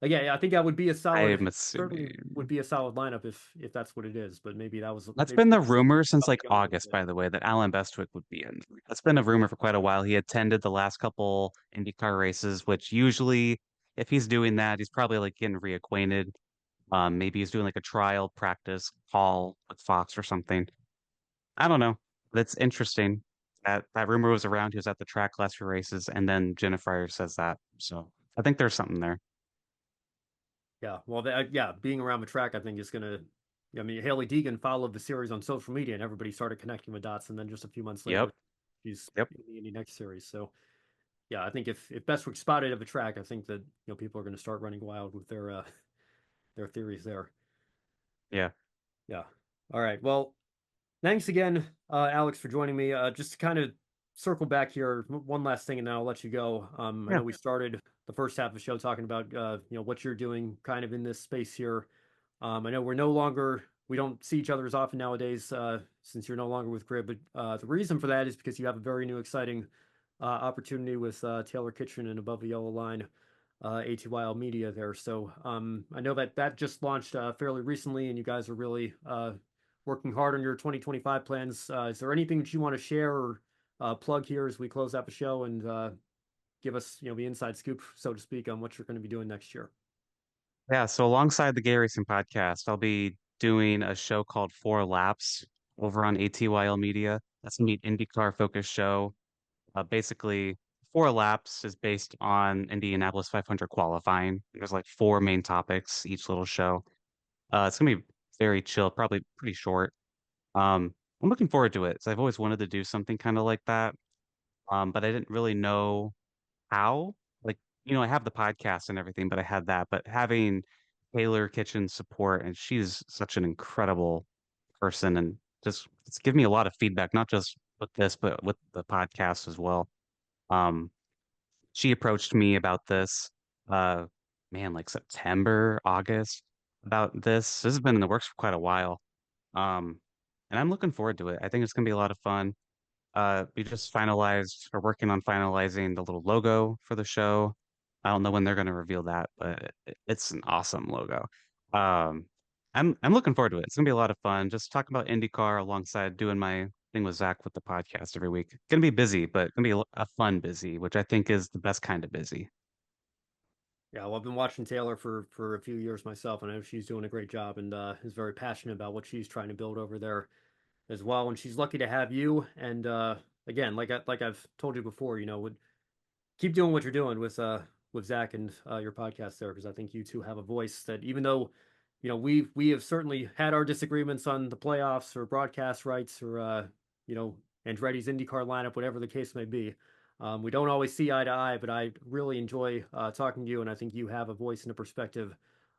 I think that would be a solid. Certainly would be a solid lineup if that's what it is. But maybe that's been the rumor since like August, by the way, that Alan Bestwick would be in. That's been a rumor for quite a while. He attended the last couple IndyCar races, which usually if he's doing that, he's probably like getting reacquainted. Maybe he's doing like a trial practice call with Fox or something. I don't know. That's interesting. That rumor was around. He was at the track last few races, and then Jennifer says that. So I think there's something there. Yeah, well, yeah, being around the track, I think is gonna. I mean, Haley Deegan followed the series on social media, and everybody started connecting the dots. And then just a few months later, Yep. she's Yep. in the Indy next series. So, yeah, I think if Bestwick's spotted at the track, I think that people are going to start running wild with their theories there. Yeah. Yeah. All right. Well, thanks again, Alex, for joining me. Just to kind of circle back here, one last thing, and then I'll let you go. I Yeah. know we started the first half of the show talking about what you're doing kind of in this space here. I know we don't see each other as often nowadays since you're no longer with Grid, but the reason for that is because you have a very new, exciting opportunity with Taylor Kitchen and Above the Yellow Line, ATYL Media there. So I know that just launched fairly recently, and you guys are really working hard on your 2025 plans. Is there anything that you want to share or plug here as we close out the show and give us, the inside scoop, so to speak, on what you're going to be doing next year? Yeah. So alongside the Gay Racing podcast, I'll be doing a show called Four Laps over on ATYL Media. That's gonna be an IndyCar focused show. Basically, Four Laps is based on Indianapolis 500 qualifying. There's like four main topics each little show. It's gonna be very chill, probably pretty short. I'm looking forward to it. So I've always wanted to do something kind of like that. But I didn't really know how. Like, I have the podcast and everything, but I had that. But having Taylor Kitchen support, and she's such an incredible person, and just it's given me a lot of feedback, not just with this, but with the podcast as well. Um, she approached me about this, uh, man, like September, August, about this. This has been in the works for quite a while. Um, and I'm looking forward to it. I think it's gonna be a lot of fun. We just finalized, or working on finalizing the little logo for the show. I don't know when they're gonna reveal that, but it's an awesome logo. Um, I'm looking forward to it. It's gonna be a lot of fun. Just talking about IndyCar alongside doing my thing with Zack with the podcast every week. Gonna be busy, but gonna be a fun busy, which I think is the best kind of busy. Yeah, well, I've been watching Taylor for a few years myself, and I know she's doing a great job and is very passionate about what she's trying to build over there as well. And she's lucky to have you. And again, like I've told you before, would keep doing what you're doing with Zack and your podcast there, because I think you two have a voice that, even though we have certainly had our disagreements on the playoffs or broadcast rights or you know Andretti's IndyCar lineup, whatever the case may be. We don't always see eye to eye, but I really enjoy talking to you, and I think you have a voice and a perspective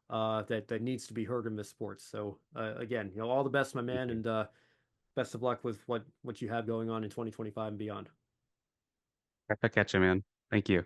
that needs to be heard in this sport. So again, all the best, my man, and best of luck with what you have going on in 2025 and beyond. Right back at you, man. Thank you.